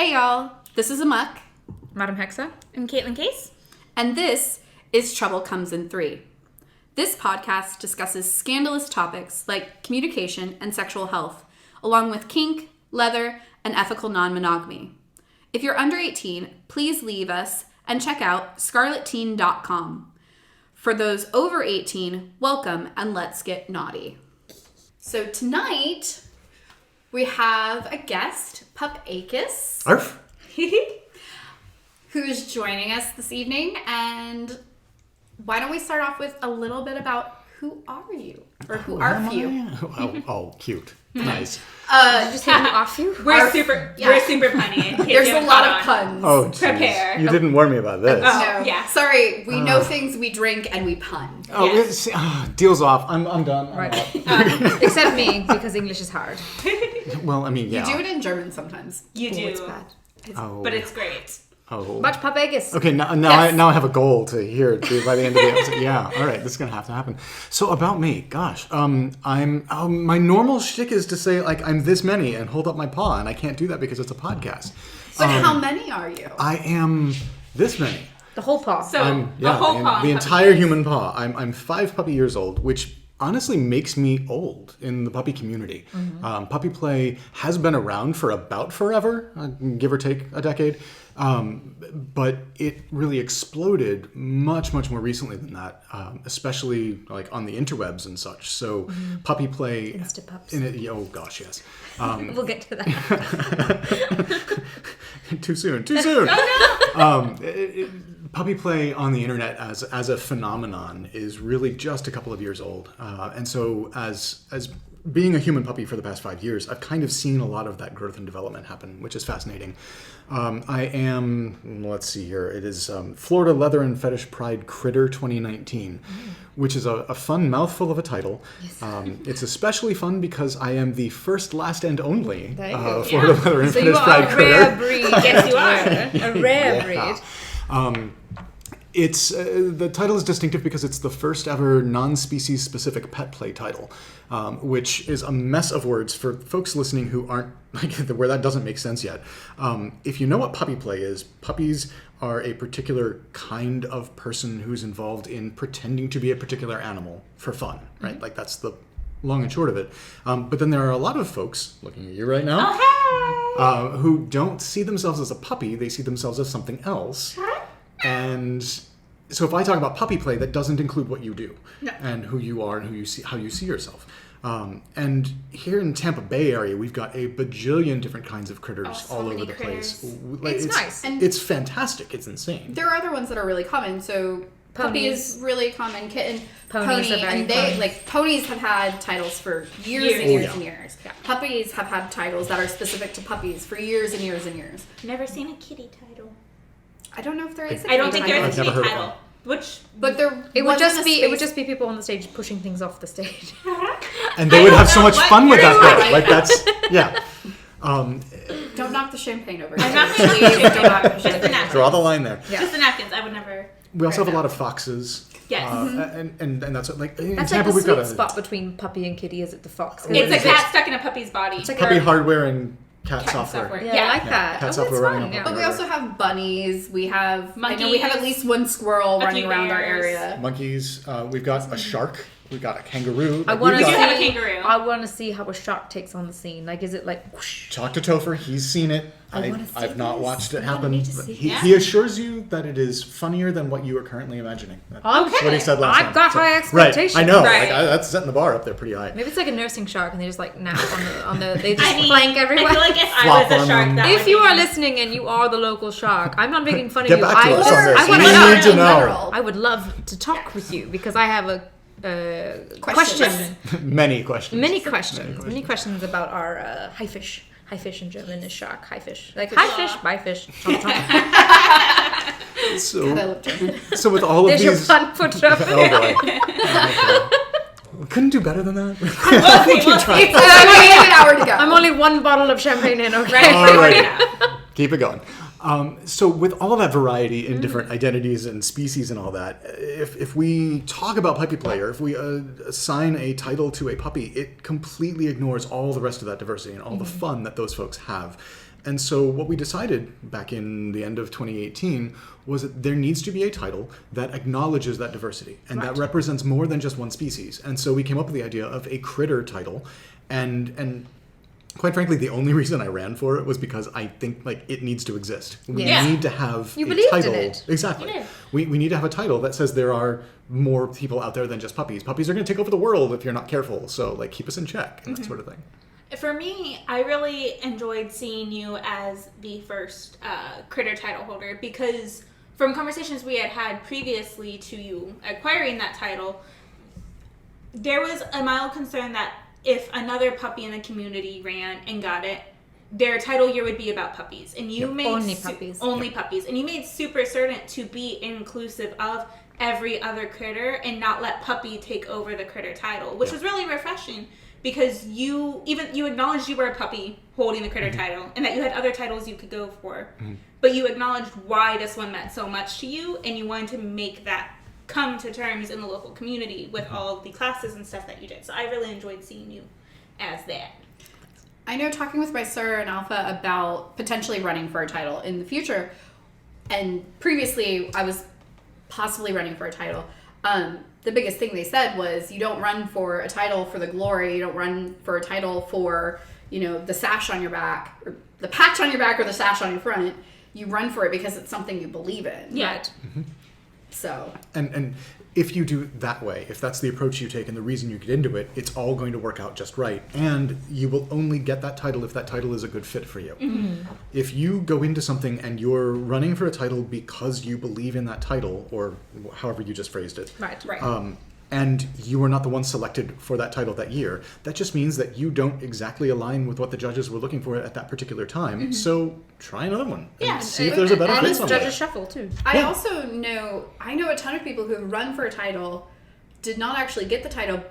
Hey y'all, this is Aemok, Madam Hexe, and Kaitlyn, kayce. And this is Trouble Comes in 3. This podcast discusses scandalous topics like communication and sexual health, along with kink, leather, and ethical non-monogamy. If you're under 18, please leave us and check out scarletteen.com. For those over 18, welcome and let's get naughty. So tonight, we have a guest, Pup Aechus. Arf. Who's joining us this evening, and why don't we start off with a little bit about who are you, or who are you? Oh, cute. Nice. Did you say who off you? We're super punny. There's a lot of puns. Oh, geez. Prepare. You didn't warn me about this. No. Yeah. Sorry, we know things, we drink, and we pun. Oh, Yes. deal's off. I'm done. I'm Right. out. Except me, because English is hard. Well, I mean, yeah. You do it in German sometimes. You do. It's bad. But it's great. Oh. Much Pup Aechus. Okay, now Yes. I have a goal to hear it by the end of the episode. Yeah, all right, this is gonna have to happen. So about me, gosh, I'm my normal shtick is to say like I'm this many and hold up my paw, and I can't do that because it's a podcast. But how many are you? I am this many. The whole paw. So the whole paw. The entire human paw. I'm 5 puppy years old, which honestly makes me old in the puppy community. Mm-hmm. Puppy play has been around for about forever, give or take a decade. But it really exploded much more recently than that, especially like on the interwebs and such. So puppy play... Instapups. Oh gosh, yes. We'll get to that. Too soon. Oh no! Puppy play on the internet as a phenomenon is really just a couple of years old, and so as being a human puppy for the past 5 years, I've kind of seen a lot of that growth and development happen, which is fascinating. I am, let's see here, it is Florida Leather and Fetish Pride Critter 2019, which is a fun mouthful of a title. Yes. It's especially fun because I am the first, last, and only Florida Leather and Fetish Pride Critter. So you are a rare breed. Yes, you are. A rare breed. It's the title is distinctive because it's the first ever non-species specific pet play title, which is a mess of words for folks listening who aren't like where that doesn't make sense yet. If you know what puppy play is, puppies are a particular kind of person who's involved in pretending to be a particular animal for fun, right? Like that's the long and short of it. But then there are a lot of folks looking at you right now who don't see themselves as a puppy; they see themselves as something else. And so if I talk about puppy play, that doesn't include what you do and who you are and how you see yourself. And here in Tampa Bay area, we've got a bajillion different kinds of critters all over the place. It's nice. And it's fantastic. It's insane. there are other ones that are really common. So puppy is really common. Kitten, Ponies are very and they common. like ponies have had titles for years and years yeah. and years. Puppies have had titles that are specific to puppies for years and years and years. Never seen a kitty title. I don't know if there is. I don't think there there I've is a never kitty heard of title. Which But there It would wasn't just be people on the stage pushing things off the stage. And they would have so much fun with that you're though. Like that's yeah. Don't knock the champagne over. I'm not Please don't knock the just the champagne. napkins. Draw the line there. Yeah. Just the napkins. I would never. We also have a lot of foxes. Yes. And that's what, like in That's Tampa like the we've got sweet a spot between puppy and kitty. Is it the fox? It's a cat stuck in a puppy's body. It's like puppy hardware and cat Cat software. software. Yeah, I like that. Cat Oh, software that's running fun. up Yeah. But we also have bunnies. We have I know we have at Monkeys. least one squirrel A running few around our bears. area. Monkeys. We've got a shark. We've got a kangaroo. I Like, want to we've see. got have a kangaroo. I want to see how a shark takes on the scene. Like, is it like? Whoosh? Talk to Topher. He's seen it. I wanna see I've not this. watched it I happen. need to But see he assures you that it is funnier than what you are currently imagining. That's Okay. what he said last time. I've got high expectations. Right. I know. Right. Like, that's setting the bar up there pretty high. Maybe it's like a nursing shark, and they just like nap on the. They just I mean, plank everywhere. I feel like if I Flop was a on shark, them. that If would you be are me. listening and you are the local shark, I'm not making fun of Get you. back to us on this. I would We love, need to know. General. I would love to talk with you because I have a Questions. question. Many questions. Many questions about our haifisch. Haifisch in German is shark. Haifisch. Like haifisch, beifisch. So, I love German. so with all of There's your these, pun for trouble. oh boy. We couldn't do better than that. We'll see. We have an hour to go. I'm only one bottle of champagne in, okay? All right. Keep it going. So with all of that variety in different identities and species and all that, if we talk about puppy play or if we assign a title to a puppy, it completely ignores all the rest of that diversity and all the fun that those folks have. And so what we decided back in the end of 2018 was that there needs to be a title that acknowledges that diversity and that represents more than just one species. And so we came up with the idea of a critter title, and quite frankly, the only reason I ran for it was because I think like it needs to exist. We need to have You a believed title. in it. Exactly. You did. We need to have a title that says there are more people out there than just puppies. Puppies are going to take over the world if you're not careful. So like keep us in check and that sort of thing. For me, I really enjoyed seeing you as the first critter title holder because from conversations we had previously to you acquiring that title, there was a mild concern that if another puppy in the community ran and got it, their title year would be about puppies. And you made Only puppies. Only puppies. And you made super certain to be inclusive of every other critter and not let puppy take over the critter title, which was really refreshing. Because you acknowledged you were a puppy holding the critter title and that you had other titles you could go for. But you acknowledged why this one meant so much to you and you wanted to make that come to terms in the local community with all of the classes and stuff that you did. So I really enjoyed seeing you as that. I know talking with my sir and Alpha about potentially running for a title in the future, and previously I was possibly running for a title. The biggest thing they said was you don't run for a title for the glory. You don't run for a title for, the sash on your back or the patch on your back or the sash on your front. You run for it because it's something you believe in. Yeah. Right? So. And if you do that way, if that's the approach you take and the reason you get into it, it's all going to work out just right. And you will only get that title if that title is a good fit for you. If you go into something and you're running for a title because you believe in that title, or however you just phrased it, Right. and you were not the one selected for that title that year, that just means that you don't exactly align with what the judges were looking for at that particular time. So try another one and see if there's a better And fit it's somewhere. judges shuffle too. I also know a ton of people who have run for a title, did not actually get the title,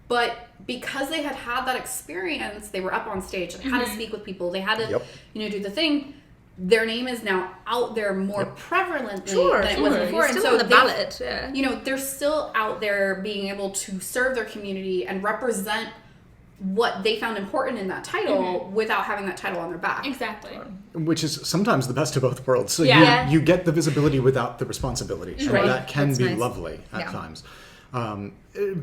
but because they had that experience, they were up on stage, they had to speak with people, they had to, do the thing. Their name is now out there more prevalently than it was before. It's And still so on the ballot. Yeah. they're still out there being able to serve their community and represent what they found important in that title without having that title on their back. Exactly. Which is sometimes the best of both worlds. So Yeah. you get the visibility without the responsibility. And Right. that can That's be nice. lovely at times.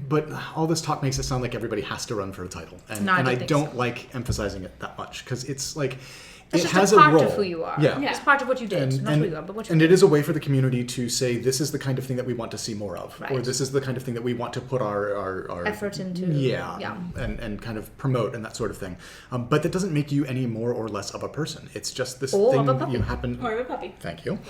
But all this talk makes it sound like everybody has to run for a title. And, No, I and don't I think don't so. like emphasizing it that much because it's like, It's it just has a part role. of who you are. Yeah. It's part of what you did. Not who you are, but what you and did. it is a way for the community to say this is the kind of thing that we want to see more of, or Right. this is the kind of thing that we want to put our Effort into. yeah. And kind of promote and that sort of thing. But that doesn't make you any more or less of a person. It's just this Or thing of a that you puppy. happen. Or a puppy. Thank you.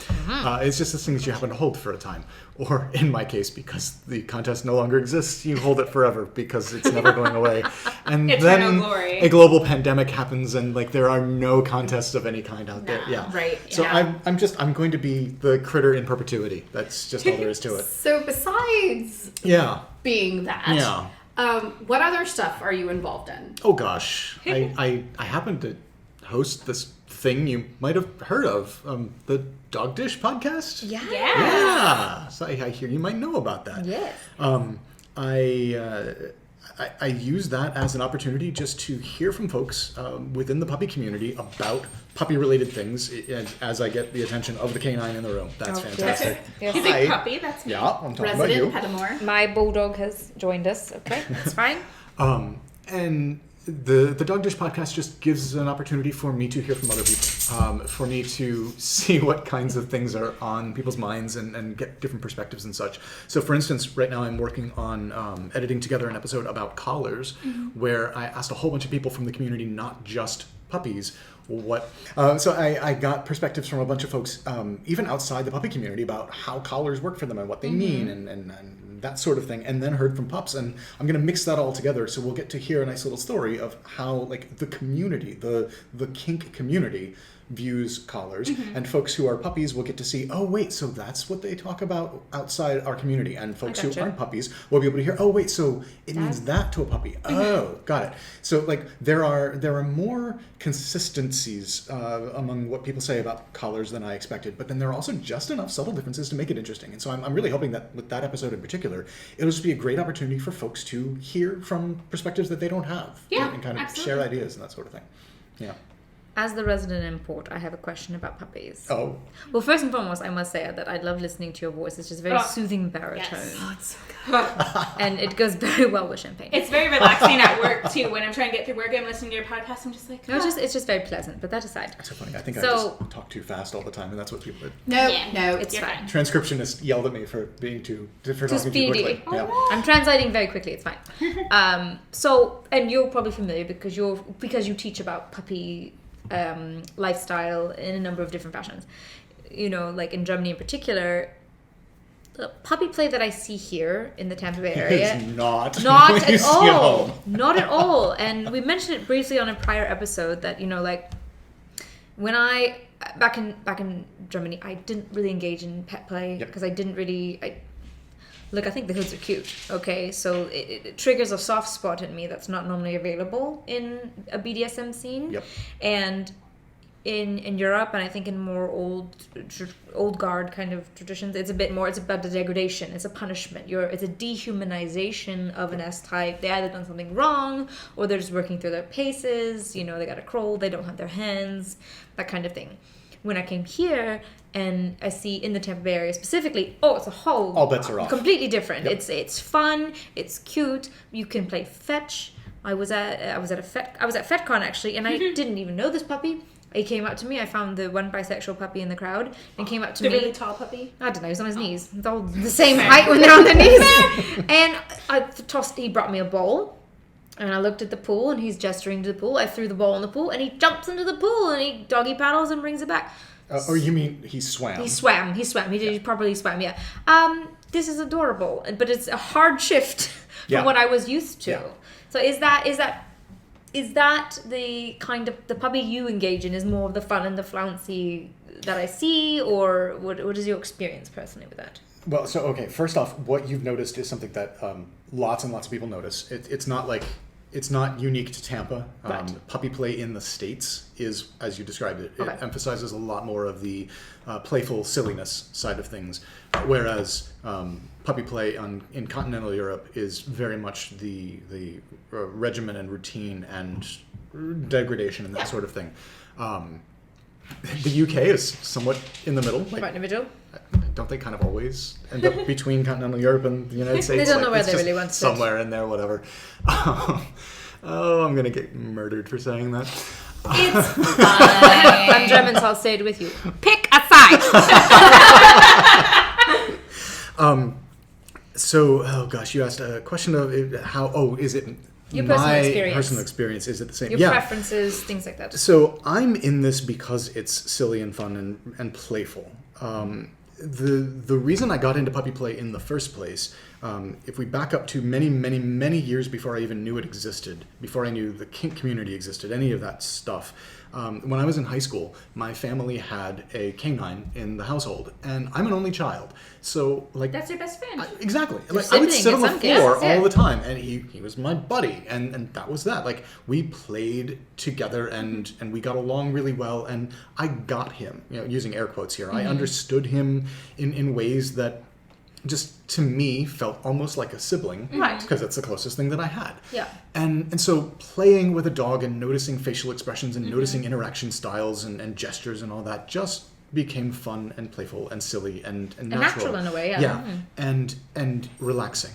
It's just this thing that you happen to hold for a time, or in my case, because the contest no longer exists, you hold it forever because it's never going away. And Eternal then glory. a global pandemic happens, and like there are no contests of any kind out there. Yeah. Right. So yeah. I'm going to be the critter in perpetuity. That's just all there is to it. So besides Yeah. being that, Yeah. what other stuff are you involved in? Oh gosh, I happen to host this thing you might have heard of, the Dog Dish podcast. Yeah. Yeah. So I hear you might know about that. Yes. I use that as an opportunity just to hear from folks within the puppy community about puppy-related things as I get the attention of the canine in the room. That's Okay. fantastic. Yes. He's a puppy, that's me. Yeah, I'm talking about you. Resident Petamore. My bulldog has joined us. Okay, that's fine. And the Dog Dish podcast just gives an opportunity for me to hear from other people, for me to see what kinds of things are on people's minds and get different perspectives and such. So for instance, right now I'm working on editing together an episode about collars, where I asked a whole bunch of people from the community, not just puppies, so I got perspectives from a bunch of folks, even outside the puppy community, about how collars work for them and what they mean and that sort of thing, and then heard from pups, and I'm going to mix that all together so we'll get to hear a nice little story of how like the community, the kink community views collars, and folks who are puppies will get to see, oh wait, so that's what they talk about outside our community, and folks who gotcha. aren't puppies will be able to hear, oh wait, so it means that to a puppy. Oh, got it. So like there are more consistencies among what people say about collars than I expected, but then there are also just enough subtle differences to make it interesting. And so I'm really hoping that with that episode in particular, it'll just be a great opportunity for folks to hear from perspectives that they don't have, Yeah, and kind of absolutely. share ideas and that sort of thing. Yeah. as the resident import, I have a question about puppies. Oh, Well, first and foremost, I must say that I love listening to your voice. It's just a very soothing baritone. Yes. Oh, it's so good. And it goes very well with champagne. It's very relaxing at work too. When I'm trying to get through work and listening to your podcast, I'm just like, No, it's just very pleasant. But that aside, that's so funny. I think I So- just talk too fast all the time, and that's what people. No, Yeah. no. it's You're fine. Transcriptionists yelled at me for being too talking speedy. too quickly. Yeah. I'm translating very quickly. It's fine. So, and you're probably familiar because you teach about puppy lifestyle in a number of different fashions. Like in Germany in particular, the puppy play that I see here in the Tampa Bay area. It's not Not when you at see it all. home. Not at all. And we mentioned it briefly on a prior episode that like when I back in Germany, I didn't really engage in pet play because I didn't really. I think the hoods are cute. Okay, so it triggers a soft spot in me that's not normally available in a BDSM scene. Yep. And in Europe, and I think in more old guard kind of traditions, it's about the degradation. It's a punishment. It's a dehumanization of an S-type. They either done something wrong, or they're just working through their paces. They got to crawl. They don't have their hands. That kind of thing. When I came here and I see in the Tampa Bay area specifically, it's a whole All bets are off. completely different. Yep. It's fun. It's cute. You can play fetch. I was at FetCon actually, and I didn't even know this puppy. He came up to me. I found the one bisexual puppy in the crowd and came up to the me. really tall puppy. I don't know. He's on his knees. It's all the same height when they're on their knees. And he brought me a ball. And I looked at the pool, and he's gesturing to the pool. I threw the ball in the pool, and he jumps into the pool, and he doggy paddles and brings it back. Or you mean he swam? He swam. He properly swam. Yeah. This is adorable, but it's a hard shift from what I was used to. Yeah. So is that the kind of the puppy you engage in is more of the fun and the flouncy that I see, or what is your experience personally with that? Well, so okay. First off, what you've noticed is something that lots and lots of people notice. It's not unique to Tampa. Right. Puppy play in the States is, as you described it, Okay. it emphasizes a lot more of the playful silliness side of things, whereas puppy play in continental Europe is very much the regimen and routine and degradation and that sort of thing. The UK is somewhat in the middle. Right in the middle. Don't they kind of always end up between continental Europe and the United States? They don't know where it's they just really want to sit. somewhere in there, whatever. I'm gonna get murdered for saying that. It's fine. I'm German, so I'll say it with you. Pick a side. So, oh gosh, you asked a question of how. Oh, is it Your my personal experience. personal experience? Is it the same? Your preferences, things like that. So I'm in this because it's silly and fun and playful. The reason I got into puppy play in the first place, if we back up to many years before I even knew it existed, before I knew the kink community existed, any of that stuff, when I was in high school, my family had a canine in the household, and I'm an only child. So, like, That's your best friend. exactly. Your Like, I would sibling sit in on the some floor cases, yeah. all the time, and he was my buddy, and that was that. Like, we played together, and we got along really well, and I got him. Using air quotes here, I understood him in ways that just to me felt almost like a sibling, Right. Because it's the closest thing that I had. Yeah. And so playing with a dog and noticing facial expressions and noticing interaction styles and gestures and all that just became fun and playful and silly and natural in a way, yeah. and relaxing.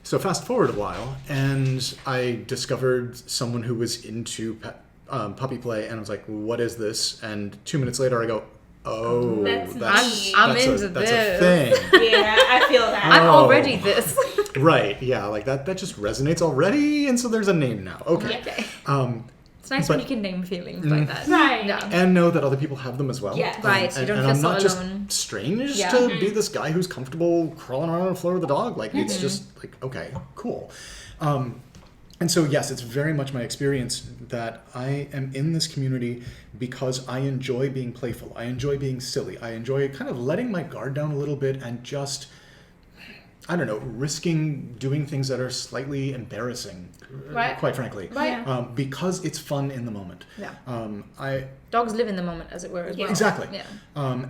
So fast forward a while, and I discovered someone who was into puppy play, and I was like, what is this? And 2 minutes later I go, oh, That's I'm that's into a this. thing. Yeah, I feel that. I'm Oh. already this. Right, yeah, like that just resonates already, and so there's a name now. Okay. Okay. Um, It's nice when But- you can name feelings like that. Right. Yeah. and know that other people have them as well. Yeah. Right, you And, don't and feel I'm so not just alone. strange Yeah. to be this guy who's comfortable crawling around on the floor with a dog. Like, it's just like, okay, cool. And so, yes, it's very much my experience that I am in this community because I enjoy being playful. I enjoy being silly. I enjoy kind of letting my guard down a little bit and just, I don't know, risking doing things that are slightly embarrassing, Right. quite frankly, Right. because it's fun in the moment. Yeah. Dogs live in the moment, as it were, as well. Exactly. Yeah.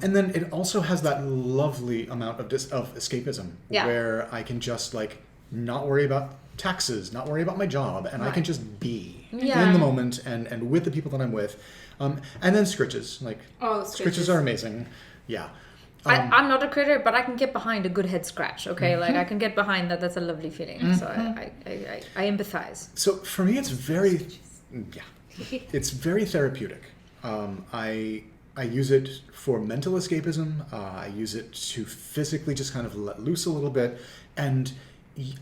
And then it also has that lovely amount of escapism Yeah. where I can just like not worry about taxes, not worry about my job, and I can Right. just be. Yeah. in the moment and with the people that I'm with. And then scritches. Like, scritches are amazing. Yeah. I'm not a critter, but I can get behind a good head scratch, okay? Like, I can get behind that. That's a lovely feeling. So I empathize. So for me, it's very, it's very therapeutic. I use it for mental escapism. I use it to physically just kind of let loose a little bit. And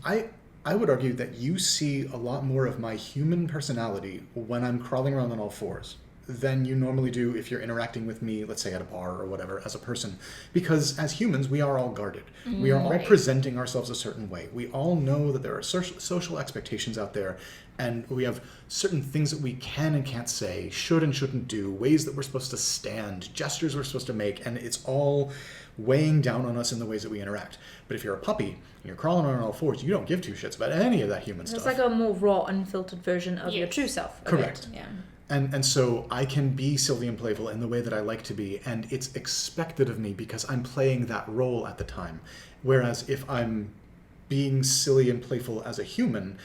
I would argue that you see a lot more of my human personality when I'm crawling around on all fours than you normally do if you're interacting with me, let's say at a bar or whatever, as a person. Because as humans, we are all guarded. We are all presenting ourselves a certain way. We all know that there are social expectations out there, and we have certain things that we can and can't say, should and shouldn't do, ways that we're supposed to stand, gestures we're supposed to make, and it's all weighing down on us in the ways that we interact. But if you're a puppy and you're crawling on all fours, you don't give two shits about any of that human stuff. It's like a more raw, unfiltered version of your true self. Correct. Yeah. And so I can be silly and playful in the way that I like to be, and it's expected of me because I'm playing that role at the time. Whereas if I'm being silly and playful as a human,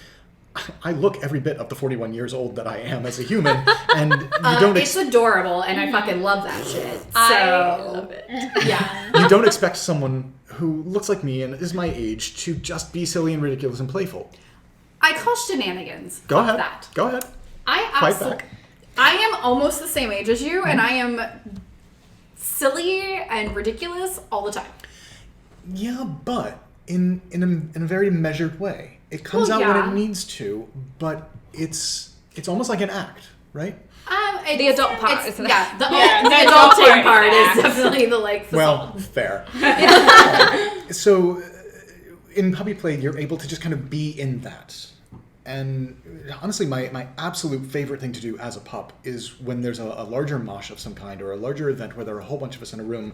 I look every bit of the 41 years old that I am as a human, and you don't. It's adorable, and I fucking love that shit. So, I love it. Yeah. You don't expect someone who looks like me and is my age to just be silly and ridiculous and playful. I call shenanigans. Go ahead. That. Go ahead. I Fight back. I am almost the same age as you, and I am silly and ridiculous all the time. Yeah, but in a very measured way. It comes out when it needs to, but it's almost like an act, right? The adult part. The adulting part is definitely the facade. Well, fair. So in puppy play, you're able to just kind of be in that. And honestly, my absolute favorite thing to do as a pup is when there's a larger mosh of some kind or a larger event where there are a whole bunch of us in a room.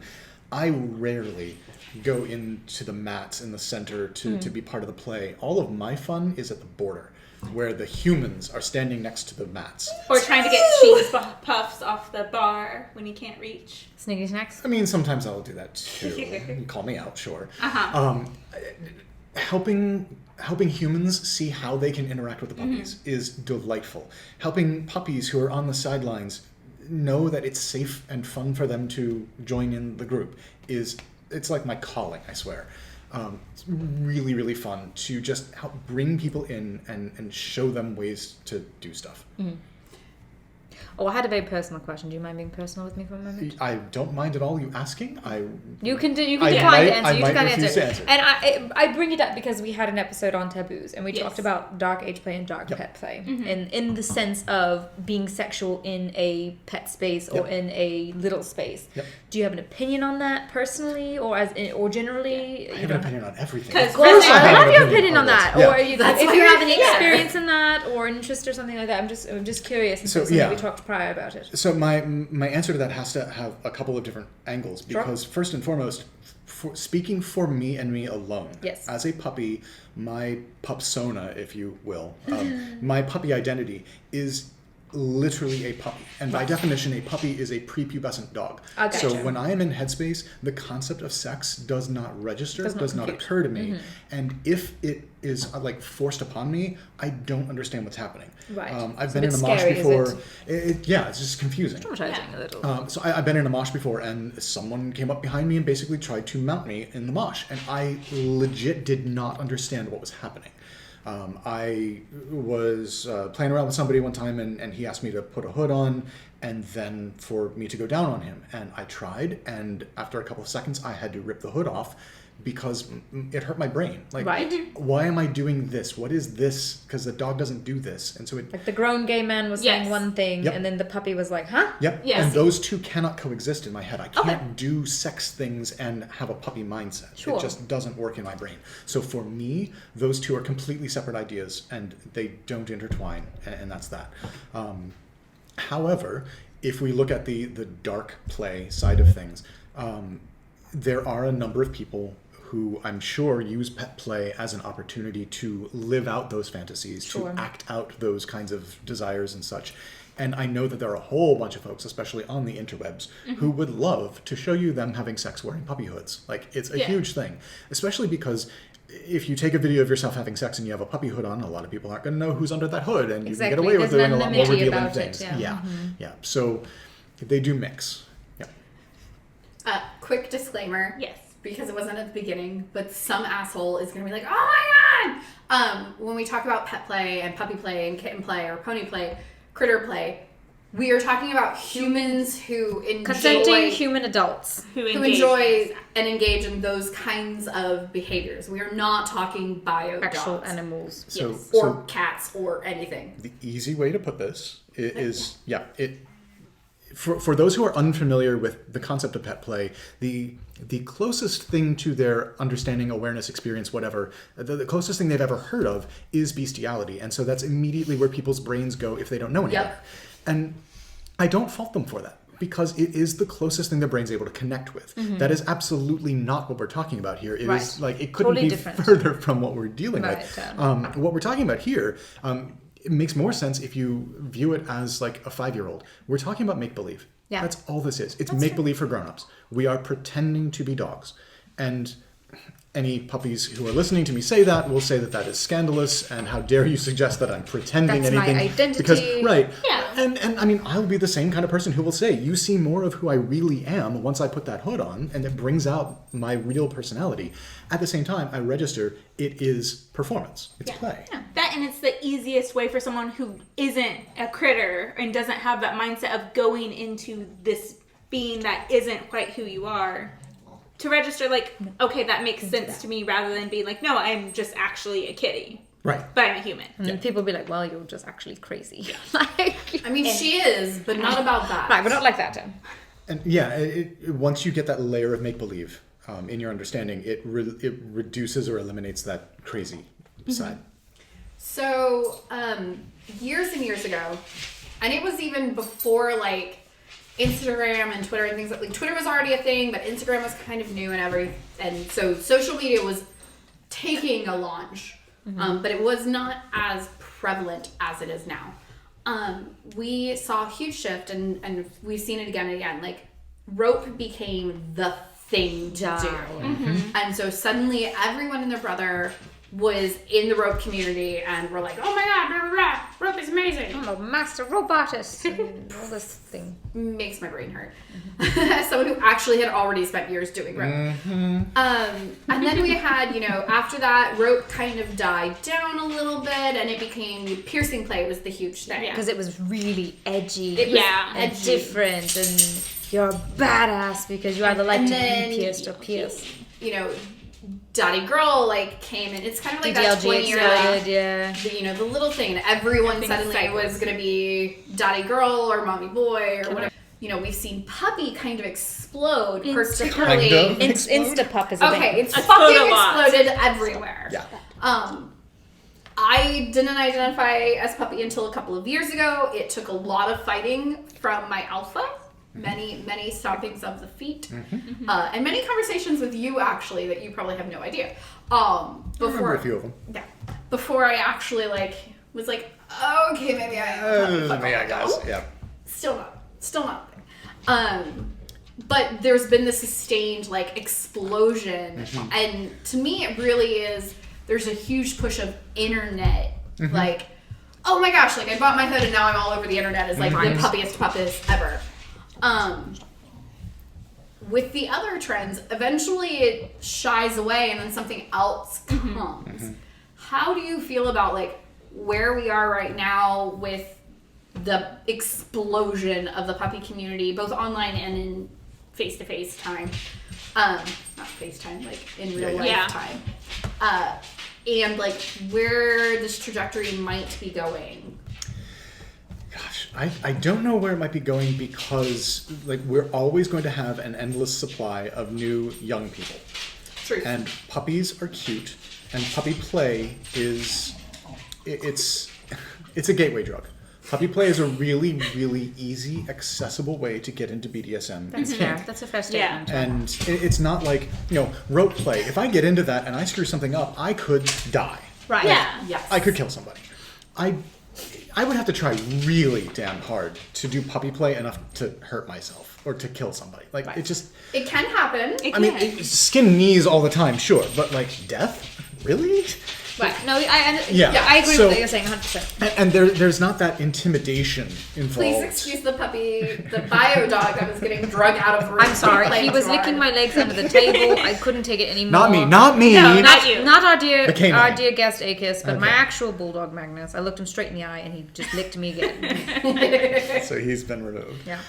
I rarely go into the mats in the center to be part of the play. All of my fun is at the border, where the humans are standing next to the mats. Or trying to get cheese puffs off the bar when you can't reach. Sneaky snacks. I mean, sometimes I'll do that too. Call me out, sure. Uh-huh. Helping humans see how they can interact with the puppies is delightful. Helping puppies who are on the sidelines know that it's safe and fun for them to join in the group it's like my calling, I swear. It's really, really fun to just help bring people in and show them ways to do stuff. Oh, I had a very personal question. Do you mind being personal with me for a moment? I don't mind at all you asking. You can decline to answer. You can answer. And I bring it up because we had an episode on taboos, and we talked about dark age play and dark pet play, and in the sense of being sexual in a pet space or in a little space. Do you have an opinion on that personally, or generally? I have an opinion on everything. Of course, I love your opinion on that. Or if you have any experience in that or interest or something like that, I'm just curious. So we talked prior about it. So my answer to that has to have a couple of different angles because first and foremost, speaking for me and me alone, as a puppy, my pupsona, if you will, my puppy identity is literally a puppy, and by definition a puppy is a prepubescent dog. So when I am in headspace, the concept of sex does not register, does not occur to me, and if it is like forced upon me, I don't understand what's happening. I've been in a mosh before. It's just confusing. Traumatizing a little. So I've been in a mosh before, and someone came up behind me and basically tried to mount me in the mosh, and I legit did not understand what was happening. I was playing around with somebody one time, and he asked me to put a hood on and then for me to go down on him. And I tried, and after a couple of seconds, I had to rip the hood off because it hurt my brain. Like, why am I doing this? What is this? Because the dog doesn't do this. And so it... Like the grown gay man was saying one thing, and then the puppy was like, huh? And those two cannot coexist in my head. I can't do sex things and have a puppy mindset. It just doesn't work in my brain. So for me, those two are completely separate ideas, and they don't intertwine, and that's that. However, if we look at the dark play side of things, there are a number of people who I'm sure use pet play as an opportunity to live out those fantasies, to act out those kinds of desires and such. And I know that there are a whole bunch of folks, especially on the interwebs, who would love to show you them having sex wearing puppy hoods. Like, it's a huge thing, especially because if you take a video of yourself having sex and you have a puppy hood on, a lot of people aren't going to know who's under that hood, and you can get away with doing a lot more revealing things. Yeah. So they do mix. Yeah. Quick disclaimer. Yes. Because it wasn't at the beginning, but some asshole is going to be like, oh my God! When we talk about pet play and puppy play and kitten play or pony play, critter play, we are talking about humans who enjoy... Consenting human adults. Who enjoy and engage in those kinds of behaviors. We are not talking bio Actual dogs. animals. Or cats or anything. The easy way to put this is for those who are unfamiliar with the concept of pet play, the closest thing to their understanding, awareness, experience, whatever, the closest thing they've ever heard of is bestiality. And so that's immediately where people's brains go if they don't know any better. And I don't fault them for that, because it is the closest thing their brain's able to connect with. That is absolutely not what we're talking about here. It is like, it couldn't totally be different. further from what we're dealing with. What we're talking about here, it makes more sense if you view it as like a 5-year-old. We're talking about make-believe. Yeah. That's all this is. It's make-believe for grown-ups. We are pretending to be dogs. And any puppies who are listening to me say that will say that that is scandalous, and how dare you suggest that I'm pretending That's anything. my identity. Because, Yeah. And I mean, I'll be the same kind of person who will say, you see more of who I really am once I put that hood on, and it brings out my real personality. At the same time, I register it is performance. It's play. Yeah. That, and it's the easiest way for someone who isn't a critter and doesn't have that mindset of going into this being that isn't quite who you are, to register like, okay, that makes sense to me, rather than being like, no, I'm just actually a kitty. Right. But I'm a human. And then people be like, well, you're just actually crazy. Like, I mean, she is, but not about that. right, but not like that, Tim. And once you get that layer of make-believe in your understanding, it reduces or eliminates that crazy side. So, years and years ago, and it was even before like Instagram and Twitter and things like Twitter was already a thing, but Instagram was kind of new and so social media was taking a launch, but it was not as prevalent as it is now. We saw a huge shift, and we've seen it again and again. Like, rope became the thing to do, and so suddenly everyone and their brother was in the rope community, and we're like, oh my God, blah, blah, blah. Rope is amazing. I'm a master rope artist. And all this thing. Makes my brain hurt. Someone who actually had already spent years doing rope. And then we had, after that, rope kind of died down a little bit, and it became piercing play was the huge thing. Because it was really edgy. It was and edgy. different, and you're a badass because you either like to be pierced or pierced. Daddy Girl came in. It's kind of like DDLG that 20-year exploded, the little thing, and everyone suddenly was going to be Daddy Girl or Mommy Boy or whatever. We've seen puppy kind of explode, particularly. Instapup is a thing. Okay, it's fucking exploded everywhere. Yeah. I didn't identify as puppy until a couple of years ago. It took a lot of fighting from my alpha. Many stompings of the feet, and many conversations with you actually that you probably have no idea. I remember a few of them. Yeah, before I actually was like, okay, maybe I guess. Yeah. Still not. But there's been this sustained explosion, and to me it really is. There's a huge push of internet, oh my gosh, I bought my hood and now I'm all over the internet as the puppiest ever. With the other trends, eventually it shies away and then something else comes. How do you feel about where we are right now with the explosion of the puppy community, both online and in face-to-face time? Not FaceTime, in real life time. And where this trajectory might be going. Gosh, I don't know where it might be going, because we're always going to have an endless supply of new young people. True. And puppies are cute, and puppy play it's a gateway drug. Puppy play is a really, really easy, accessible way to get into BDSM. That's fair. That's a fair statement. Yeah. And it's not rope play. If I get into that and I screw something up, I could die. Right. Yes. I could kill somebody. I would have to try really damn hard to do puppy play enough to hurt myself or to kill somebody. It can happen. Skin knees all the time, sure, but death? really? Right. No, I agree with what you're saying 100%. And there's not that intimidation involved. Please excuse the puppy, the bio dog that was getting drug out of the room. I'm sorry. He was licking my legs under the table. I couldn't take it anymore. Not me. No, not you. Not our dear guest Aechus, but my Okay. actual bulldog Magnus. I looked him straight in the eye and he just licked me again. So he's been removed. Yeah.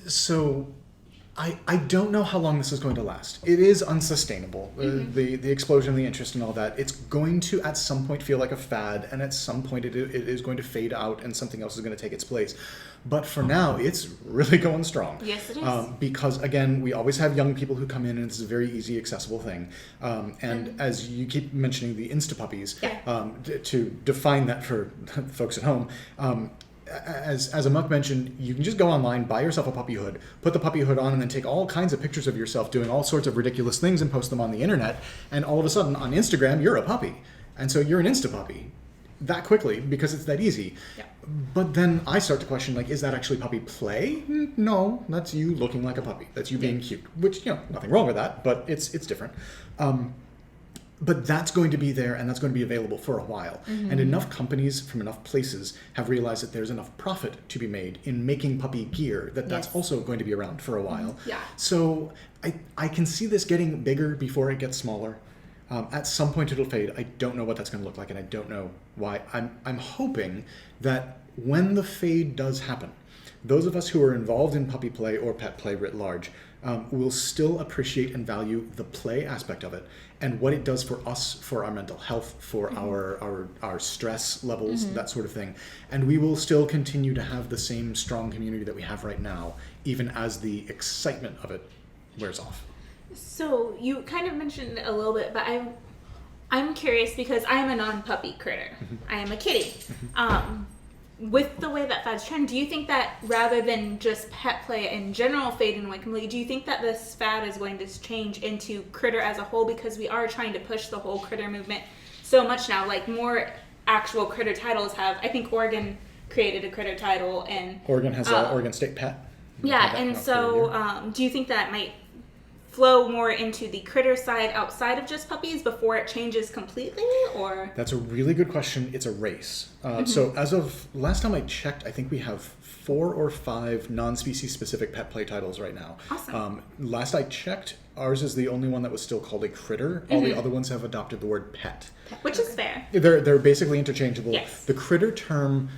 So I don't know how long this is going to last. It is unsustainable. The explosion of the interest and all that. It's going to at some point feel like a fad, and at some point it is going to fade out and something else is going to take its place. But for now, it's really going strong. Yes, it is. Because again, we always have young people who come in, and it's a very easy, accessible thing. And as you keep mentioning the Insta puppies, to define that for folks at home. As Aemok mentioned, you can just go online, buy yourself a puppy hood, put the puppy hood on, and then take all kinds of pictures of yourself doing all sorts of ridiculous things and post them on the internet. And all of a sudden, on Instagram, you're a puppy. And so you're an Insta puppy that quickly because it's that easy. Yeah. But then I start to question, like, is that actually puppy play? No, that's you looking like a puppy. That's you being cute, which, nothing wrong with that, but it's different. But that's going to be there, and that's going to be available for a while. And enough companies from enough places have realized that there's enough profit to be made in making puppy gear that's also going to be around for a while. Yeah. So I can see this getting bigger before it gets smaller. At some point it'll fade. I don't know what that's going to look like, and I don't know why. I'm hoping that when the fade does happen, those of us who are involved in puppy play or pet play writ large will still appreciate and value the play aspect of it and what it does for us, for our mental health, for our stress levels, that sort of thing. And we will still continue to have the same strong community that we have right now, even as the excitement of it wears off. So you kind of mentioned it a little bit, but I'm curious because I am a non-puppy critter. I am a kitty. With the way that fad's trend, do you think that rather than just pet play in general fading away completely, do you think that this fad is going to change into critter as a whole, because we are trying to push the whole critter movement so much now? Like, more actual critter titles have, I think Oregon created a critter title, and Oregon has an Oregon State Pet. Yeah, and so do you think that might flow more into the critter side outside of just puppies before it changes completely, or? That's a really good question. It's a race. So as of last time I checked, I think we have 4 or 5 non-species specific pet play titles right now. Awesome. Last I checked, ours is the only one that was still called a critter. All the other ones have adopted the word pet. Which is fair. They're basically interchangeable. Yes. The critter term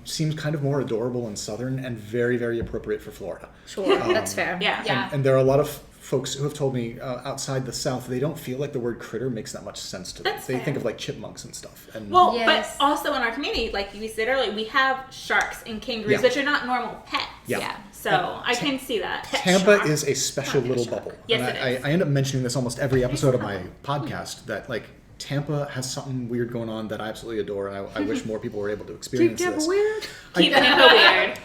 seems kind of more adorable and southern and very, very appropriate for Florida. Sure, that's fair. Yeah. And there are a lot of folks who have told me outside the South, they don't feel like the word critter makes that much sense to them. That's They fair. think of like chipmunks and stuff. And Well, Yes. but also in our community, like you said earlier, we have sharks and kangaroos, Yeah. which are not normal pets. Yeah. So I can see that. Tampa Shark. is a special little bubble. Yes, and it is. I end up mentioning this almost every episode of my podcast, that like Tampa has something weird going on that I absolutely adore, and I wish more people were able to experience this. weird. Keep Tampa weird.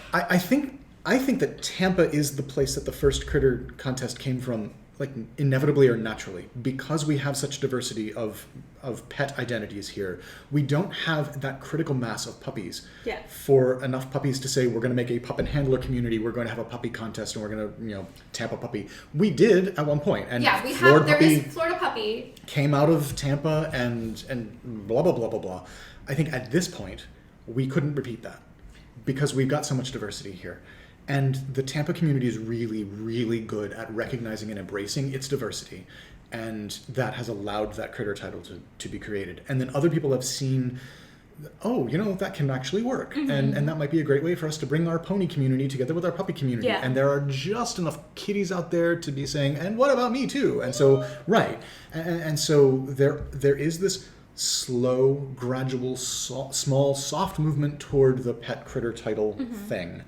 I think that Tampa is the place that the first critter contest came from, like inevitably or naturally, because we have such diversity of pet identities here. We don't have that critical mass of puppies for enough puppies to say we're going to make a pup and handler community, we're going to have a puppy contest, and we're going to Tampa puppy. We did at one point, and we Florida have. There puppy is Florida puppy. came out of Tampa and blah blah blah blah blah. I think at this point we couldn't repeat that because we've got so much diversity here. And the Tampa community is really, really good at recognizing and embracing its diversity. And that has allowed that critter title to be created. And then other people have seen, that can actually work. And that might be a great way for us to bring our pony community together with our puppy community. Yeah. And there are just enough kitties out there to be saying, and what about me too? And so, right. And so there is this slow, gradual, small, soft movement toward the pet critter title thing.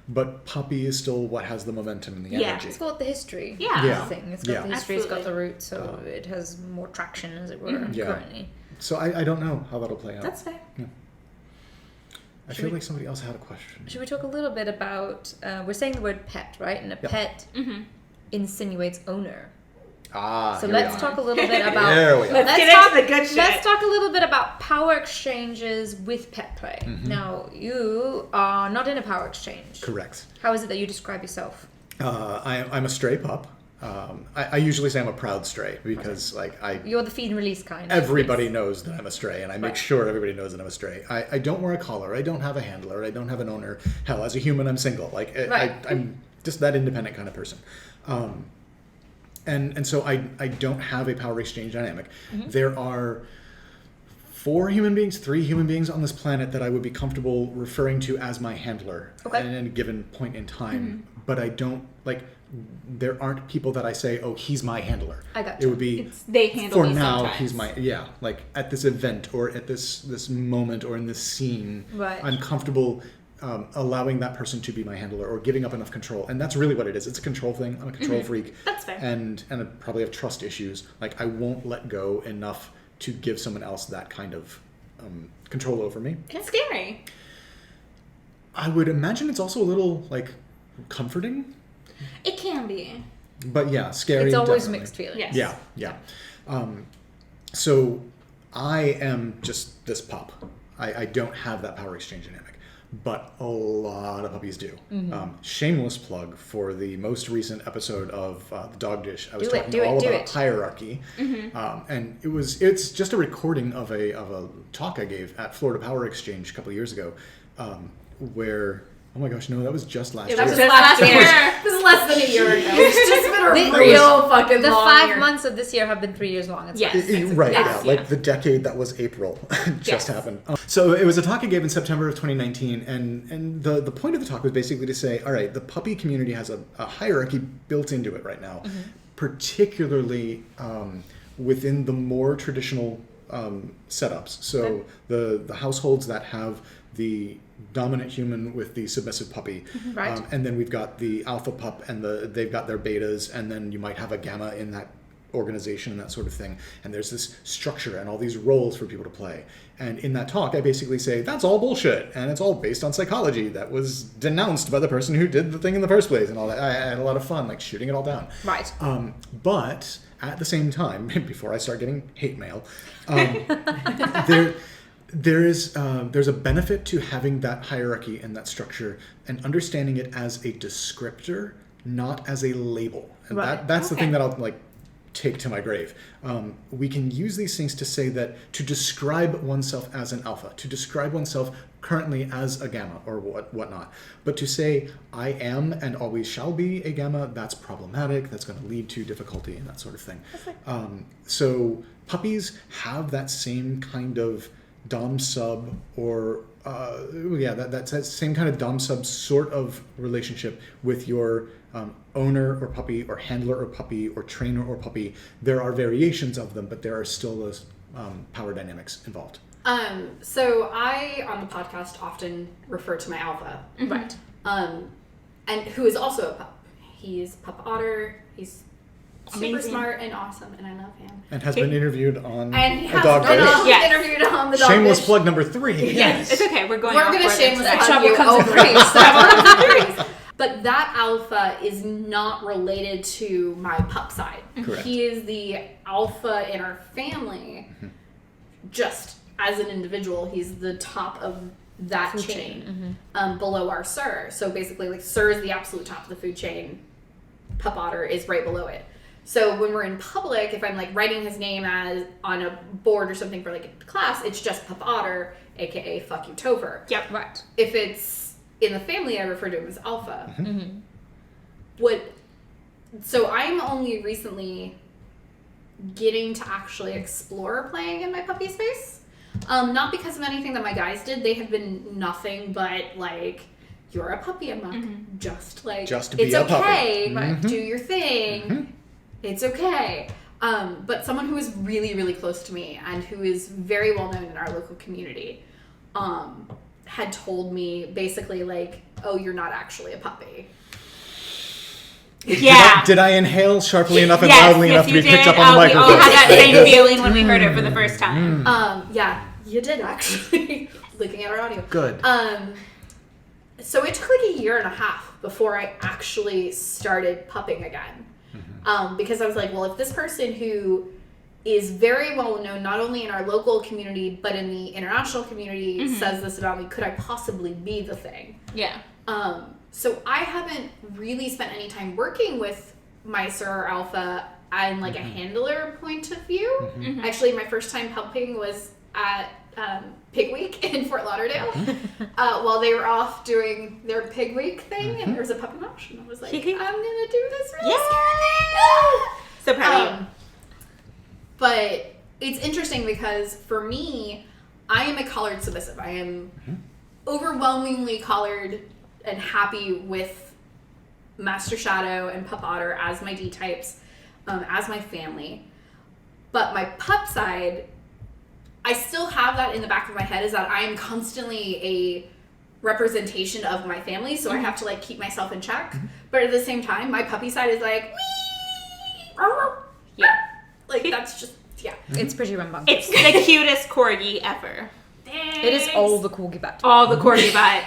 But puppy is still what has the momentum and the energy. It's got the history. Yeah. Thing. It's got the history, Absolutely. it's got the roots, so it has more traction, as it were, currently. So I don't know how that'll play out. That's fair. I feel like somebody else had a question. Should we talk a little bit about, we're saying the word pet, right? And a pet insinuates owner. So let's talk a little bit about. There we are. Let's get into the good shit. Let's talk a little bit about power exchanges with pet play. Now, you are not in a power exchange. Correct. How is it that you describe yourself? I'm a stray pup. I usually say I'm a proud stray because You're the feed and release kind. everybody knows that I'm a stray, and I make sure everybody knows that I'm a stray. I don't wear a collar. I don't have a handler. I don't have an owner. Hell, as a human, I'm single. I'm just that independent kind of person. And so I don't have a power exchange dynamic. There are 3 human beings on this planet that I would be comfortable referring to as my handler at any given point in time. But I don't, there aren't people that I say, oh, he's my handler. I got you. It would be, they handle for me now, sometimes. he's my, at this event or at this moment or in this scene, I'm comfortable allowing that person to be my handler or giving up enough control. And that's really what it is. It's a control thing. I'm a control freak. That's fair. And I probably have trust issues. I won't let go enough to give someone else that kind of control over me. It's scary. I would imagine it's also a little, comforting. It can be. But yeah, scary. It's always definitely. mixed feelings. Yes. Yeah. So I am just this pup. I don't have that power exchange dynamic, but a lot of puppies do. Shameless plug for the most recent episode of The Dog Dish. I was talking all about hierarchy, and it's just a recording of a talk I gave at Florida Power Exchange a couple of years ago, where. Oh my gosh, no, that was just last year. That was just last year. This is less than a year ago. It's just been a real fucking The long 5 year. months of this year have been 3 years long. It's Yes. Right, Yes. yeah. The decade that was April just happened. So it was a talk I gave in September of 2019, and the point of the talk was basically to say, all right, the puppy community has a hierarchy built into it right now, particularly within the more traditional setups. So the households that have the dominant human with the submissive puppy, and then we've got the alpha pup and they've got their betas, and then you might have a gamma in that organization and that sort of thing, and there's this structure and all these roles for people to play. And in that talk I basically say that's all bullshit and it's all based on psychology that was denounced by the person who did the thing in the first place and all that. I had a lot of fun shooting it all down. But at the same time, before I start getting hate mail, there's a benefit to having that hierarchy and that structure and understanding it as a descriptor, not as a label. And that's the thing that I'll take to my grave. We can use these things to say that to describe oneself as an alpha, to describe oneself currently as a gamma or whatnot. But to say I am and always shall be a gamma, that's problematic. That's going to lead to difficulty and that sort of thing. So puppies have that same kind of dom sub or that same kind of dom sub sort of relationship with your owner or puppy or handler or puppy or trainer or puppy. There are variations of them, but there are still those power dynamics involved. So I on the podcast often refer to my alpha, and who is also a pup. He's Pup Otter. He's super smart and awesome, and I love him. And has been interviewed on and he a has dog been dish. interviewed on the dog Shameless dish. plug number 3. Yes. It's okay. We're going to shameless plug you comes in over. threes. But that alpha is not related to my pup side. Correct. He is the alpha in our family. Just as an individual, he's the top of that Food chain, below our Sir. So basically, Sir is the absolute top of the food chain. Pup Otter is right below it. So when we're in public, if I'm writing his name as on a board or something for a class, it's just Pup Otter, aka fuck you Topher. Yep. Right. If it's in the family, I refer to him as Alpha. So I'm only recently getting to actually explore playing in my puppy space. Not because of anything that my guys did. They have been nothing but you're a puppy, aemok. Just be it's a okay. puppy. Do your thing. It's okay. But someone who is really, really close to me and who is very well known in our local community had told me basically oh, you're not actually a puppy. Yeah. Did I inhale sharply enough and loudly enough to be picked up on the We microphone? all had that same feeling when we heard it for the first time. Yeah, you did actually. Looking at our audio. Good. So it took a year and a half before I actually started pupping again. Because I was well, if this person who is very well known, not only in our local community, but in the international community, says this about me, could I possibly be the thing? Yeah. So I haven't really spent any time working with mice or alpha and like a handler point of view. Actually, my first time helping was at Pig Week in Fort Lauderdale while they were off doing their Pig Week thing, and there was a puppy mosh, and I was like, I'm gonna do this really scary. So proud of you. But it's interesting because for me, I am a collared submissive. I am overwhelmingly collared and happy with Master Shadow and Pup Otter as my D types, as my family. But my pup side, I still have that in the back of my head, is that I am constantly a representation of my family, so I have to like keep myself in check. But at the same time, my puppy side is like, yeah, like that's just, yeah. It's pretty rambunctious. It's the cutest corgi ever. Thanks. It is all the corgi butt. All the corgi butt.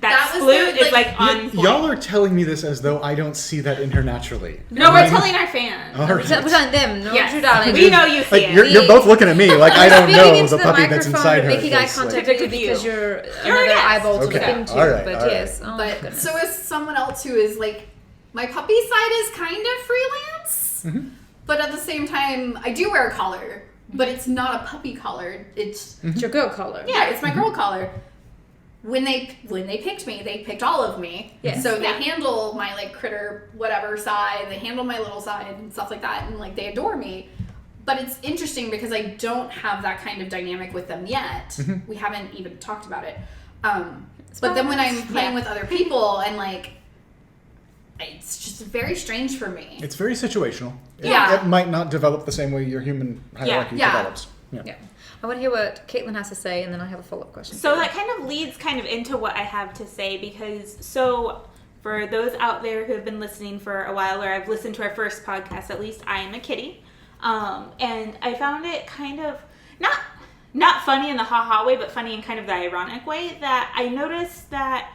That was flute the, is like on point. Y'all are telling me this as though I don't see that in her naturally. No, we're telling our fans. All right. We're telling them, no, Yes. true darling. We know you see Like, it. you're both looking at me like I don't Speaking know into the puppy that's microphone inside and her. making eye is, like- contact with you because you're an another ass. eyeball to look Okay, into. all right, but all right. yes, oh my But goodness. so is someone else who is like, my puppy side is kind of freelance, but at the same time, I do wear a collar, but it's not a puppy collar. It's It's your girl collar. yeah, it's my girl collar. When they picked me, they picked all of me. Yes. So they handle my like critter whatever side, they handle my little side and stuff like that, and like they adore me. But it's interesting because I don't have that kind of dynamic with them yet. We haven't even talked about it. But then when I'm playing with other people and like, it's just very strange for me. It's very situational. Yeah. It might not develop the same way your human hierarchy Yeah. develops. Yeah. I want to hear what Kaitlyn has to say, and then I have a follow-up question. So that kind of leads kind of into what I have to say, because so for those out there who have been listening for a while, or I've listened to our first podcast, at least I am a kitty. And I found it kind of not funny in the ha-ha way, but funny in kind of the ironic way, that I noticed that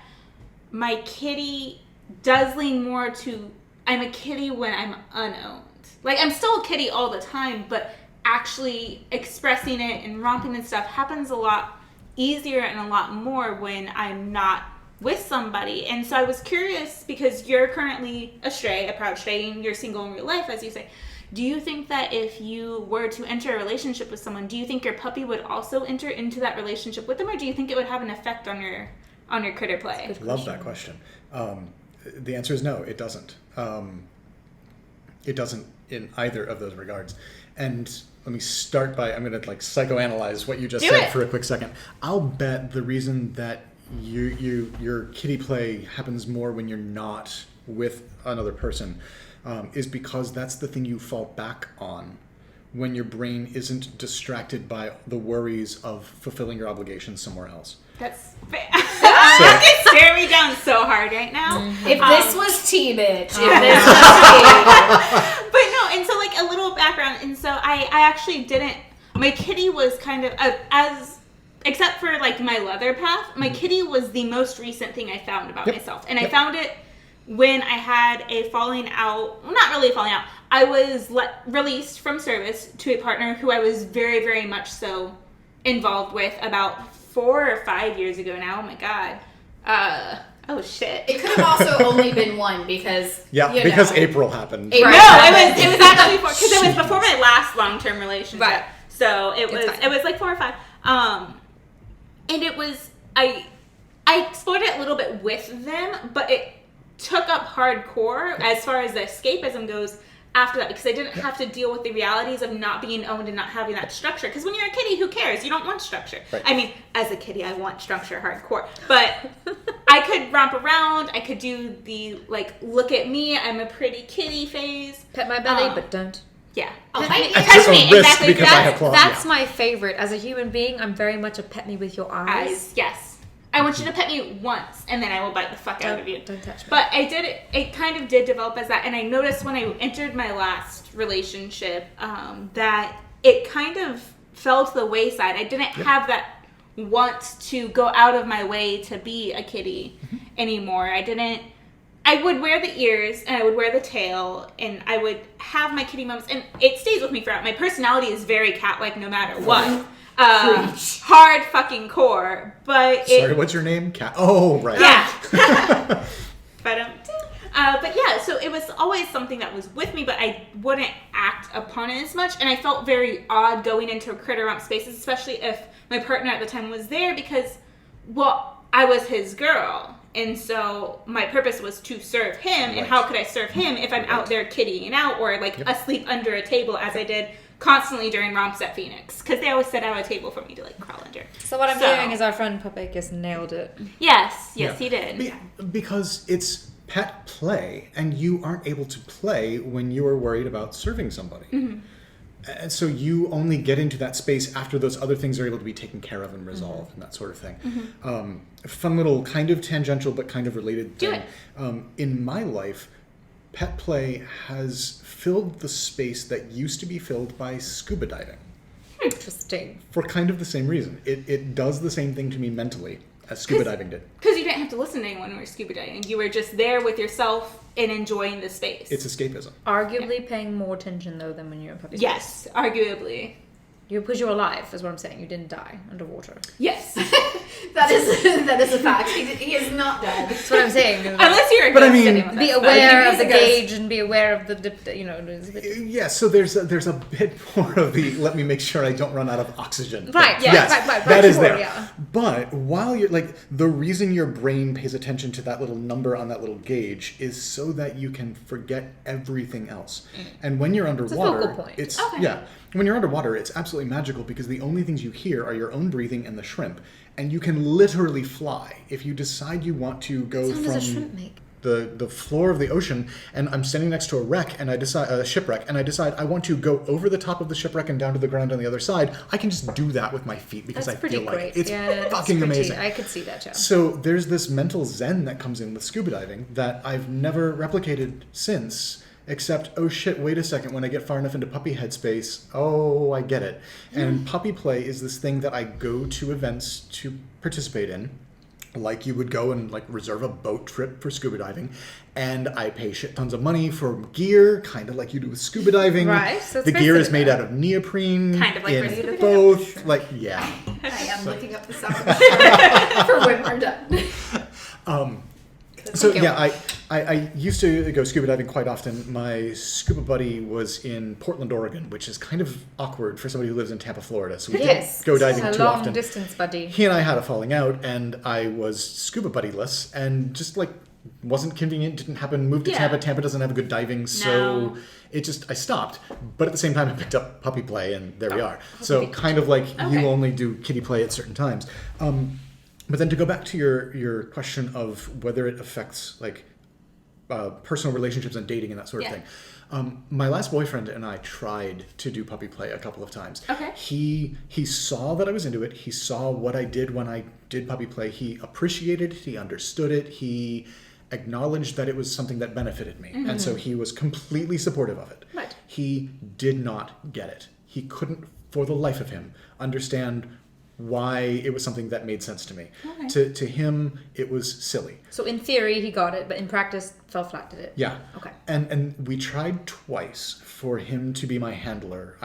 my kitty does lean more to, I'm a kitty when I'm unowned. Like, I'm still a kitty all the time, but actually expressing it and romping and stuff happens a lot easier and a lot more when I'm not with somebody. And so I was curious, because you're currently a proud stray, and you're single in real life, as you say. Do you think that if you were to enter a relationship with someone, do you think your puppy would also enter into that relationship with them, or do you think it would have an effect on your critter play? Love that question. The answer is no, it doesn't. It doesn't in either of those regards. And let me start by, I'm going to like psychoanalyze what you just said for a quick second. I'll bet the reason that your kitty play happens more when you're not with another person is because that's the thing you fall back on when your brain isn't distracted by the worries of fulfilling your obligations somewhere else. That's fair. You can stare me down so hard right now. If this was tea, bitch. But no, and so like a little background, and so I actually didn't, my kitty was kind of, except for like my leather path, my kitty was the most recent thing I found about myself. And I found it when I had a falling out, well, not really a falling out, I was released from service to a partner who I was very, very much so involved with about 4 or 5 years ago now. Oh my God. Oh shit. It could have also only been one because because April happened. April. No, it was actually because it was before my last long-term relationship. Right. So it was like 4 or 5. And it was I explored it a little bit with them, but it took up hardcore as far as the escapism goes after that, because I didn't have to deal with the realities of not being owned and not having that structure. Because when you're a kitty, who cares? You don't want structure. Right. I mean, as a kitty, I want structure hardcore. But I could romp around. I could do the, like, look at me, I'm a pretty kitty phase. Pet my belly, but don't. Yeah. Pet me. Touch me. Exactly. Because I have claws. That's my favorite. As a human being, I'm very much a pet me with your eyes. Eyes. Yes. I want you to pet me once, and then I will bite the fuck out of you. Don't touch me. But it kind of did develop as that, and I noticed when I entered my last relationship that it kind of fell to the wayside. I didn't have that want to go out of my way to be a kitty anymore. I would wear the ears, and I would wear the tail, and I would have my kitty moments, and it stays with me throughout. My personality is very cat-like no matter what. Hard fucking core, but Sorry, what's your name? Cat. Oh, right. yeah. But But yeah, so it was always something that was with me, but I wouldn't act upon it as much. And I felt very odd going into critter romp spaces, especially if my partner at the time was there, because, well, I was his girl. And so my purpose was to serve him. And how could I serve him if I'm out there kittying out or like asleep under a table, as I did constantly during romps at Phoenix, because they always set out a table for me to like crawl under. So what I'm hearing is our friend Pup Aechus nailed it. Yes, he did. Because it's pet play, and you aren't able to play when you are worried about serving somebody. And so you only get into that space after those other things are able to be taken care of and resolved and that sort of thing. Fun little kind of tangential but kind of related thing. In my life, pet play has filled the space that used to be filled by scuba diving. Interesting. For kind of the same reason. It does the same thing to me mentally as scuba diving did. Because you didn't have to listen to anyone when you were scuba diving. You were just there with yourself and enjoying the space. It's escapism. Arguably paying more attention, though, than when you're in public space. Yes, arguably. Because you're alive, is what I'm saying. You didn't die underwater. Yes. That is a fact. He is not dead. That's what I'm saying. Unless you're a But I ghost mean- sitting with Be us. aware of the He's a ghost. gauge and be aware of the you know. There's a bit... Yeah, so there's a bit more of the let me make sure I don't run out of oxygen. Right, thing. yeah, yes, right, that is sure, there. yeah. But while you're like, the reason your brain pays attention to that little number on that little gauge is so that you can forget everything else. And when you're underwater, focal point. it's when you're underwater, it's absolutely magical because the only things you hear are your own breathing and the shrimp. And you can literally fly if you decide you want to go What sound does a shrimp make? the floor of the ocean, and I'm standing next to a shipwreck, and I decide I want to go over the top of the shipwreck and down to the ground on the other side. I can just do that with my feet because That's I pretty feel like great. it's that's fucking pretty, amazing. I could see that, yeah. So there's this mental zen that comes in with scuba diving that I've never replicated since, except, oh shit, wait a second, when I get far enough into puppy headspace, oh, I get it. And puppy play is this thing that I go to events to participate in, like you would go and like reserve a boat trip for scuba diving, and I pay shit tons of money for gear, kind of like you do with scuba diving. Right, so it's the very gear is similar. made out of neoprene. Kind of like in scuba diving. both, like, yeah. I am looking up the sound for when we're done. So yeah, I used to go scuba diving quite often. My scuba buddy was in Portland, Oregon, which is kind of awkward for somebody who lives in Tampa, Florida. So we Yes, don't go diving a too long often. distance buddy. He and I had a falling out, and I was scuba buddyless, and just like wasn't convenient, didn't happen. Moved to Yeah. Tampa. Tampa doesn't have good diving, so I stopped. But at the same time, I picked up puppy play, and there we are. So kind of like you only do kitty play at certain times. But then to go back to your question of whether it affects like personal relationships and dating and that sort of thing. My last boyfriend and I tried to do puppy play a couple of times. Okay. He saw that I was into it. He saw what I did when I did puppy play. He appreciated it. He understood it. He acknowledged that it was something that benefited me. And so he was completely supportive of it. Right. He did not get it. He couldn't, for the life of him, understand why it was something that made sense to me. Okay. To him, it was silly. So in theory, he got it, but in practice, fell flat, did it? Yeah. Okay. And we tried twice for him to be my handler.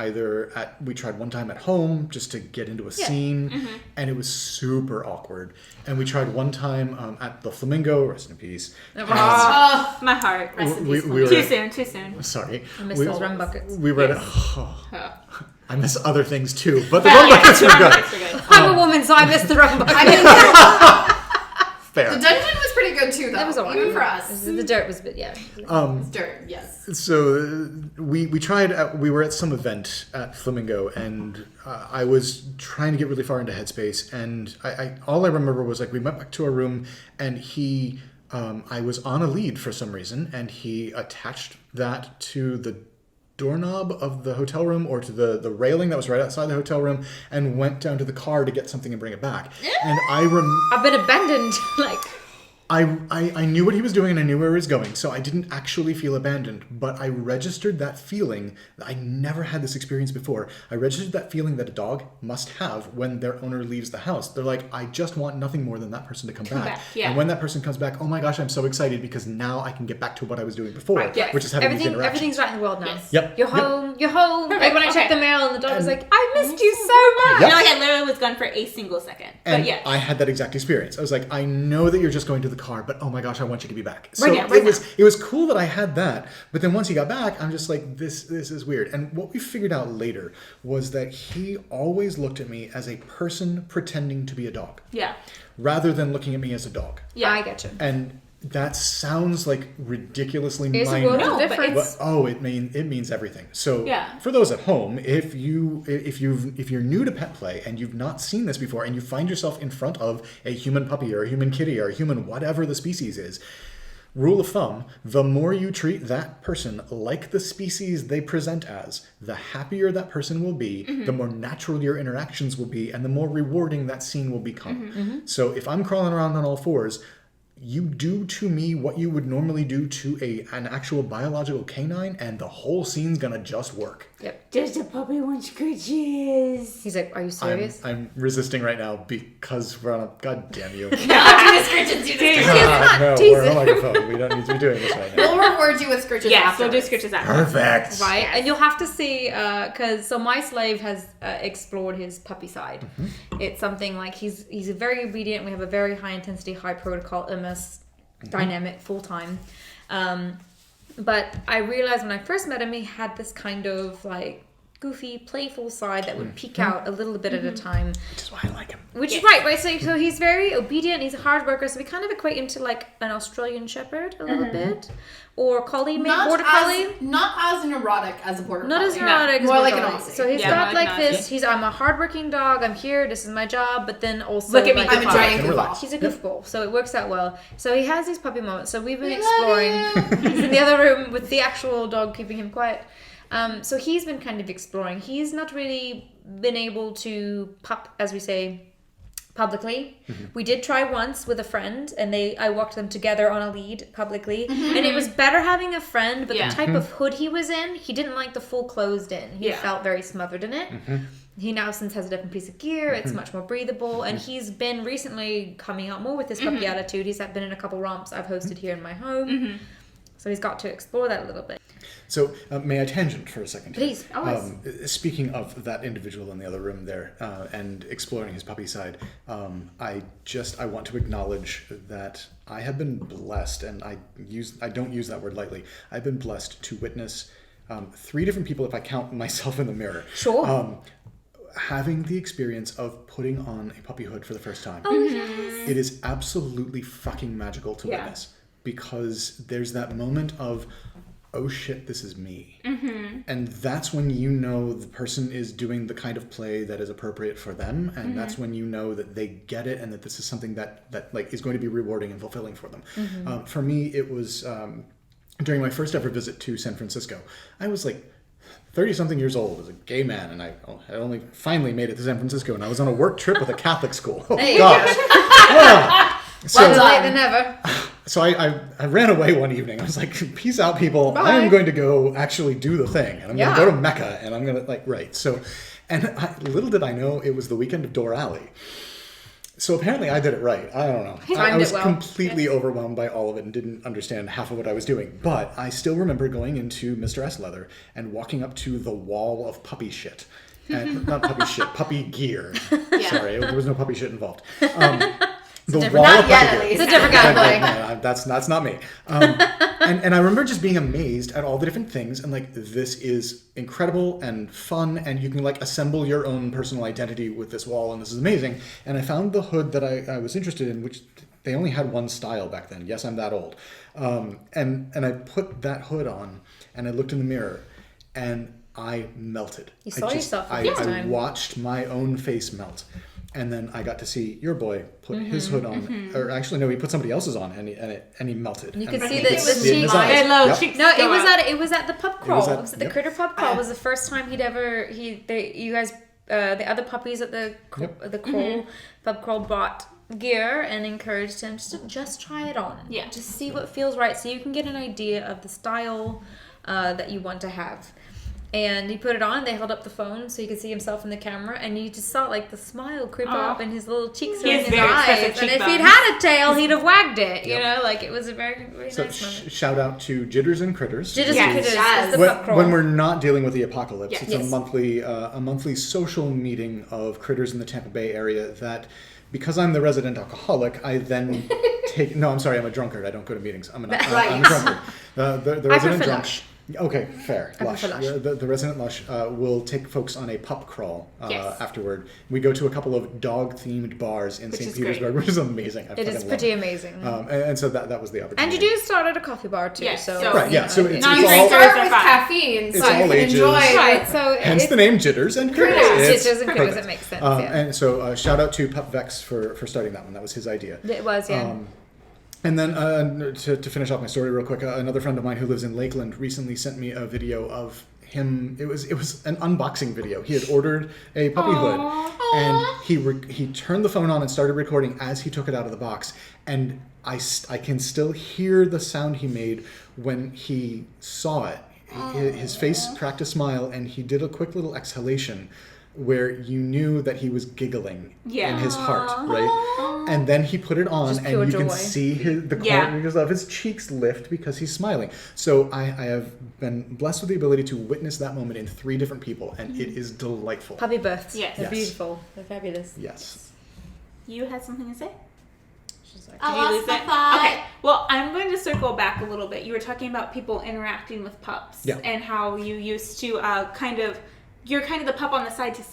We tried one time at home just to get into a scene, and it was super awkward. And we tried one time at the Flamingo, rest in peace. Oh, my heart. Rest in We peace. were- Too soon. Sorry. I miss those rum buckets. We were Yes. I miss other things too, but the rum buckets were good. I'm a woman, so I missed the rum bucket. I mean, Fair. the dungeon was pretty good too, though. That was alright. Even for us. The dirt was a bit, yeah. It's dirt, yes. So we tried. We were at some event at Flamingo, and I was trying to get really far into Headspace, and I all I remember was like we went back to our room, and he, I was on a lead for some reason, and he attached that to the doorknob of the hotel room or to the railing that was right outside the hotel room, and went down to the car to get something and bring it back. And I've been abandoned, like... I knew what he was doing and I knew where he was going, so I didn't actually feel abandoned, but I registered that feeling. I never had this experience before. I registered that feeling that a dog must have when their owner leaves the house. They're like, I just want nothing more than that person to come back. Yeah. And when that person comes back, oh my gosh, I'm so excited because now I can get back to what I was doing before, Right, yes. which is having these interactions. Everything's right in the world now. Yes. Yep. You're home. You're home. Perfect, Like when I checked okay. the mail and the dog was And- like, I missed you so much. I feel like I literally was gone for a single second. And But yeah. I had that exact experience. I was like, I know that you're just going to the car, but oh my gosh, I want you to be back. So Right now. it was cool that I had that, but then once he got back, I'm just like, this is weird. And what we figured out later was that he always looked at me as a person pretending to be a dog, Yeah. rather than looking at me as a dog. Yeah, I get you. And that sounds like ridiculously It's a world minor. of difference. But it means everything. So Yeah. for those at home, if you're new to pet play and you've not seen this before, and you find yourself in front of a human puppy or a human kitty or a human whatever the species is, rule of thumb, the more you treat that person like the species they present as, the happier that person will be, the more natural your interactions will be, and the more rewarding that scene will become. So if I'm crawling around on all fours, you do to me what you would normally do to an actual biological canine, and the whole scene's gonna just work. Yep. Does the puppy want scritches? He's like, are you serious? I'm resisting right now because we're on a... God damn you. Do the scritches, do the scritches. No, tease we're on a him. microphone. We don't need to be doing this right now. We'll reward you with scritches Yes, after. we'll do scritches after. Perfect. Right, and you'll have to see, so my slave has explored his puppy side. It's something like he's very obedient. We have a very high intensity, high protocol MS dynamic full time. But I realized when I first met him, he had this kind of like goofy, playful side that would peek out a little bit at a time. Which is why I like him. Which is right. So he's very obedient. He's a hard worker. So we kind of equate him to like an Australian Shepherd a little bit, or collie, maybe border collie. Not as neurotic as a border Not collie. as neurotic as More border like an collie. Aussie. So he's Yeah, got more like like an this. I'm a hardworking dog. I'm here. This is my job. But then also Look at me, like, I'm a giant Can relax. goofball. he's a goofball, so it works out well. So he has these puppy moments. So we've been exploring. He's in the other room with the actual dog keeping him quiet. So he's been kind of exploring. He's not really been able to pup, as we say, publicly. We did try once with a friend, and I walked them together on a lead publicly, and it was better having a friend. But Yeah. the type of hood he was in, he didn't like the full closed in. He Yeah. felt very smothered in it. He now since has a different piece of gear. It's much more breathable, and he's been recently coming out more with this puppy attitude. He's been in a couple romps I've hosted here in my home, so he's got to explore that a little bit. So may I tangent for a second? Please, always. Speaking of that individual in the other room there and exploring his puppy side, I want to acknowledge that I have been blessed, and I don't use that word lightly. I've been blessed to witness 3 different people, if I count myself in the mirror. Sure. Having the experience of putting on a puppy hood for the first time. Oh, yes. It is absolutely fucking magical to Yeah. witness, because there's that moment of, oh shit, this is me. And that's when you know the person is doing the kind of play that is appropriate for them, and that's when you know that they get it, and that this is something that like is going to be rewarding and fulfilling for them. For me, it was during my first ever visit to San Francisco. I was like 30-something years old as a gay man, and I had only finally made it to San Francisco, and I was on a work trip with a Catholic school. Oh, There you gosh. Better late than never. So I ran away one evening. I was like, peace out, people. Bye. I am going to go actually do the thing. And I'm Yeah. going to go to Mecca. And I'm going to, right. So, and little did I know it was the weekend of Dore Alley. So apparently I did it right. I don't know. I Timed was it well. completely overwhelmed by all of it and didn't understand half of what I was doing. But I still remember going into Mr. S. Leather and walking up to the wall of puppy shit. And, not puppy shit, puppy gear. Sorry, there was no puppy shit involved. The wall Not of yet, puppy at gear. least. It's a different guy play. No, that's not me. And I remember just being amazed at all the different things, and like, this is incredible and fun, and you can like assemble your own personal identity with this wall, and this is amazing. And I found the hood that I was interested in, which they only had one style back then. Yes, I'm that old. And I put that hood on, and I looked in the mirror, and I melted. You saw yourself for the first I time. watched my own face melt. And then I got to see your boy put his hood on, or actually no, he put somebody else's on, and he melted. You And could see it the was in cheeks. his eyes. Hello, Yep. cheeks. No, it go was out. at the pub crawl. It was at the yep. Critter pub crawl. Was the first time he'd ever the other puppies at the pub crawl brought gear and encouraged him to just try it on. Yeah. Just see what feels right, so you can get an idea of the style that you want to have. And he put it on. They held up the phone so you could see himself in the camera, and you just saw like the smile creep up in his little cheeks He and has his very eyes. expressive And if he'd cheekbones. had a tail, he'd have wagged it. You Yep. know, like it was a very, very So nice moment. shout out to Jitters and Critters. Jitters Yes. and Critters Yes. is the When, pub crawl. when we're not dealing with the apocalypse, Yes. it's Yes. a monthly social meeting of critters in the Tampa Bay area that, because I'm the resident alcoholic, I then take. No, I'm sorry. I'm a drunkard. I don't go to meetings. I'm a Right. drunkard. The I resident prefer drunk. Lush. Okay, fair. I Lush. prefer Lush. The resident Lush will take folks on a pup crawl Yes. afterward. We go to a couple of dog-themed bars in Which St. is Petersburg, great. which is amazing. It is pretty amazing. And so that was the opportunity. And you do start at a coffee bar too, Yes, so so- Right, yeah. So it's Non-drinkers all, Start are with fine. caffeine, It's so you all can ages. enjoy. right. So hence the name Jitters and Critters. Jitters and Critters. perfect. It makes sense. And so shout out to Pup Vex for starting that one. That was his idea. It was, yeah. And then to finish off my story real quick, another friend of mine who lives in Lakeland recently sent me a video of him. It was an unboxing video. He had ordered a puppy hood, and he turned the phone on and started recording as he took it out of the box. And I can still hear the sound he made when he saw it. His face cracked a smile, and he did a quick little exhalation where you knew that he was giggling in his heart, right? And then he put it on, Just and pure you can joy. see the corners of his cheeks lift because he's smiling. So I have been blessed with the ability to witness that moment in 3 different people, and it is delightful. Puppy births. Yes. They're Yes. beautiful. They're fabulous. Yes. You had something to say? She's like, Did you lose it? Okay. Well, I'm going to circle back a little bit. You were talking about people interacting with pups and how you used to you're kind of the pup on the side to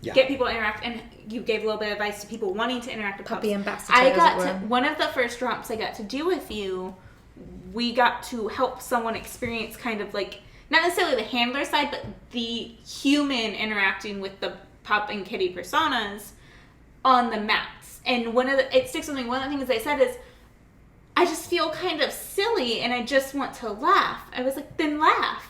get people to interact, and you gave a little bit of advice to people wanting to interact with Puppy pups. ambassador, I as got it to were. one of the first romps I got to do with you. We got to help someone experience kind of like not necessarily the handler side, but the human interacting with the pup and kitty personas on the mats. And it sticks with me. One of the things they said is, I just feel kind of silly and I just want to laugh. I was like, then laugh.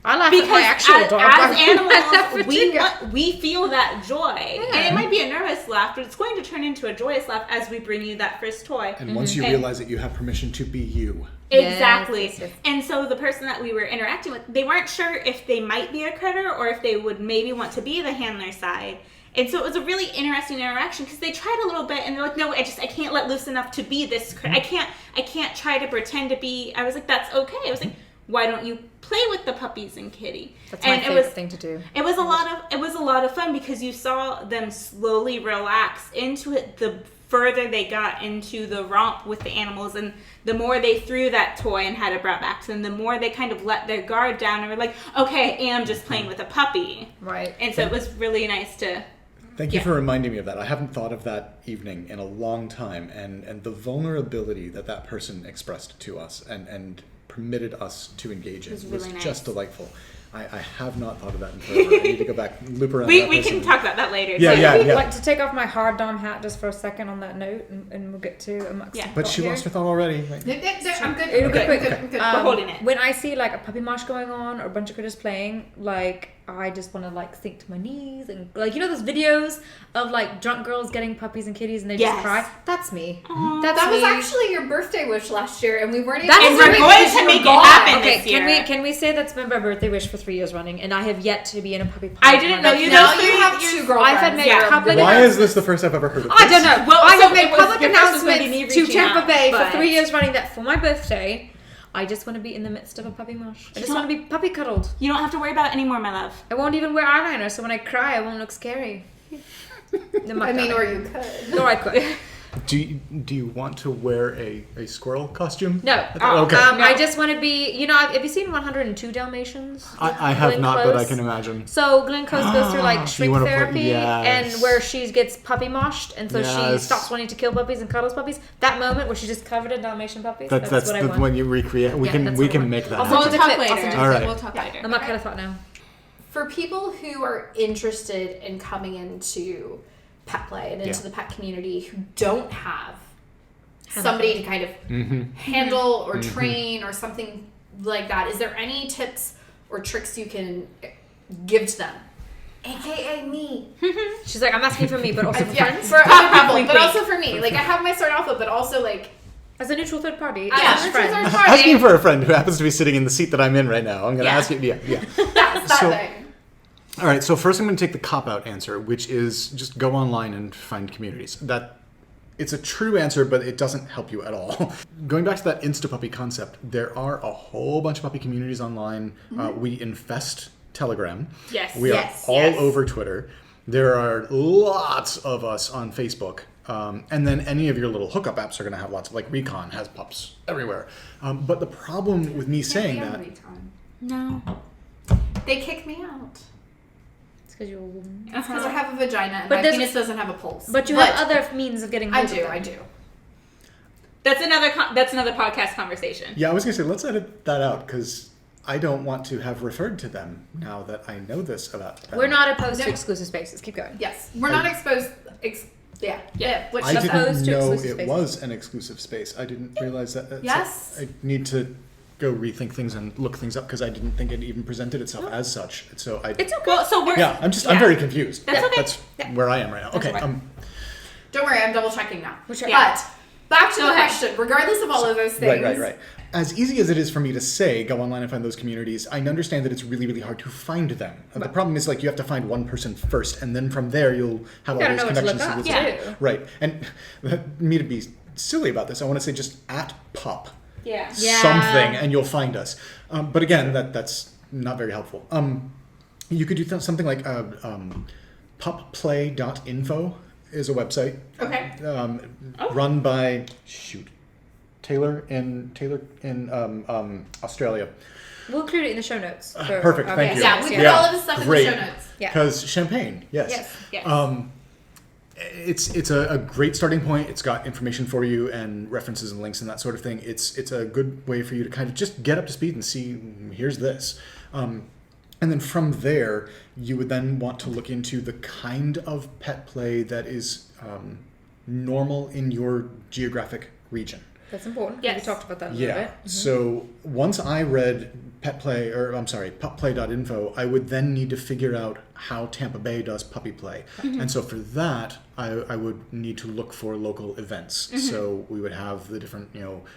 I laugh Because at my actual dog. as animals, we feel that joy. And it might be a nervous laugh, but it's going to turn into a joyous laugh as we bring you that first toy. And once you realize that you have permission to be you. Exactly. Yes. And so the person that we were interacting with, they weren't sure if they might be a critter or if they would maybe want to be the handler side. And so it was a really interesting interaction because they tried a little bit and they're like, no, I can't let loose enough to be this critter. I can't try to pretend to be. I was like, that's okay. I was like, why don't you play with the puppies and kitty? That's my favorite thing to do. It was a lot of fun because you saw them slowly relax into it the further they got into the romp with the animals, and the more they threw that toy and had it brought back to them, the more they kind of let their guard down and were like, okay, I'm just playing with a puppy. Right. And so it was really nice to... Thank you for reminding me of that. I haven't thought of that evening in a long time, and the vulnerability that person expressed to us and permitted us to engage in was really nice. just delightful. I have not thought of that in forever. I need to go back and loop around. We can talk about that later. Yeah. Like to take off my hard dom hat just for a second on that note, and we'll get to Amok's But she lost her thought already. Right? I'm good. It'll be quick. I'm good. We're holding it. When I see like a puppy mosh going on or a bunch of critters playing, like I just want to like sink to my knees and like those videos of like drunk girls getting puppies and kitties and they just cry. That's me. That's That was me. actually your birthday wish last year, and we weren't able And we're going to make it happen Okay, this year. can we say that's been my birthday wish for 3 years running, and I have yet to be in a puppy. I didn't know you Now know you have 3 2 years. girlfriends. I've had made Yeah. public Why announcements. is this the first I've ever heard of this? I don't know. Well, I so have made it was- public your first was gonna be me announcements to reaching Tampa out, Bay for but- 3 years running that for my birthday, I just want to be in the midst of a puppy mosh. I just want to be puppy cuddled. You don't have to worry about it anymore, my love. I won't even wear eyeliner, so when I cry, I won't look scary. I mean, or you could. Or I could. Do you want to wear a squirrel costume? No. Okay. I just want to be, have you seen 102 Dalmatians? I have Glenn not, but I Close? can imagine. So Glenn Close goes through like shrink wanna put- therapy, yes. and where she gets puppy moshed, and so she Yes. stops wanting to kill puppies and cuddles puppies. That moment where she's just covered in Dalmatian puppies. That's what I want. when you recreate. We Yeah, can that's we what I can want. make that I'll happen. send you We'll the talk clip. I'll later. send you All the right. clip. We'll talk later. I'm not kind of thought now. For people who are interested in coming into pet play and into Yeah. the pet community who don't have somebody to kind of handle or train or something like that, is there any tips or tricks you can give to them? AKA me. She's like, I'm asking for me, but also for Yeah, friends. for other people, Wink, but wink. also for me. Like, I have my Start Alpha, but also, like, As a neutral third party. as As a a friend. third party. Asking for a friend who happens to be sitting in the seat that I'm in right now. I'm going to Yeah. ask you. Yeah. That's that So- thing. All right. So first, I'm going to take the cop-out answer, which is just go online and find communities. It's a true answer, but it doesn't help you at all. Going back to that Instapuppy concept, there are a whole bunch of puppy communities online. We infest Telegram. Yes. We Yes, are all yes. over Twitter. There are lots of us on Facebook. And then any of your little hookup apps are going to have lots of, like Recon has pups everywhere. But the problem with me saying that... No. They kick me out. It's because you're a woman. It's because I have a vagina and But my there's- penis doesn't have a pulse. But you have other means of getting I hold of do, them. I do. That's another podcast conversation. Yeah, I was going to say, let's edit that out, because I don't want to have referred to them now that I know this about them. We're not opposed to No. exclusive spaces. Keep going. Yes. We're not exposed... Yeah. Which I is opposed didn't to know exclusive it spaces. was an exclusive space. I didn't realize that. So Yes. I need to go rethink things and look things up, because I didn't think it even presented itself as such. So I... It's okay. Well, so we're Yeah, I'm very confused. That's okay. That's where I am right now. Okay. okay. Don't worry, I'm double checking now. Sure. But back to Go the ahead. question. Regardless of all of those things... Right. As easy as it is for me to say, go online and find those communities, I understand that it's really, really hard to find them. The problem is, like, you have to find one person first, and then from there you'll have all gotta those know what to look connections up, to this. too. Right. And me to be silly about this, I want to say just at Pup Yeah. something, and you'll find us. But again, that's not very helpful. You could do something like pupplay.info is a website. Okay. Run by Taylor in Australia. We'll include it in the show notes. For Perfect, our thank you. Yeah, we put Yeah, all of the stuff great. in the show notes. Yeah. Because champagne, yes. Yes. It's a great starting point. It's got information for you and references and links and that sort of thing. It's a good way for you to kind of just get up to speed and see, here's this. And then from there, you would then want to look into the kind of pet play that is normal in your geographic region. That's important. Yes. We talked about that a little bit. So once I read pupplay.info, I would then need to figure out how Tampa Bay does puppy play. And so for that, I would need to look for local events. So we would have the different,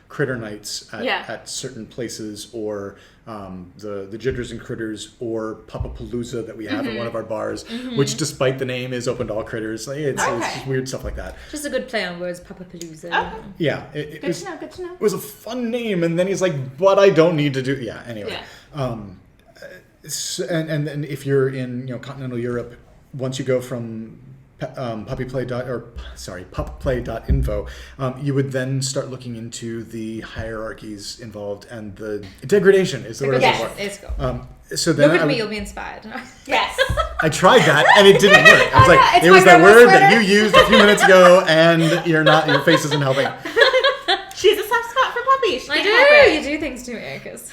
critter nights at certain places, or the Jitters and Critters, or Puppapalooza that we have at one of our bars, which, despite the name, is open to all critters. Like, it's just weird stuff like that. Just a good play on words, Puppapalooza. Okay. Yeah. Good to know. It was a fun name, and then he's like, but I don't need to do... Yeah, anyway. Yeah. And then if you're in continental Europe, once you go from pupplay.info, you would then start looking into the hierarchies involved, and the degradation is the word I'm looking for. It's go. So then Look at me, you'll be inspired. Yes. I tried that, and it didn't work. I was like, it's it my was that grandma's word that sweater. you used a few minutes ago, and your face isn't helping. She's a soft spot for puppies. She I can't help do. it. You do things to me, Aechus.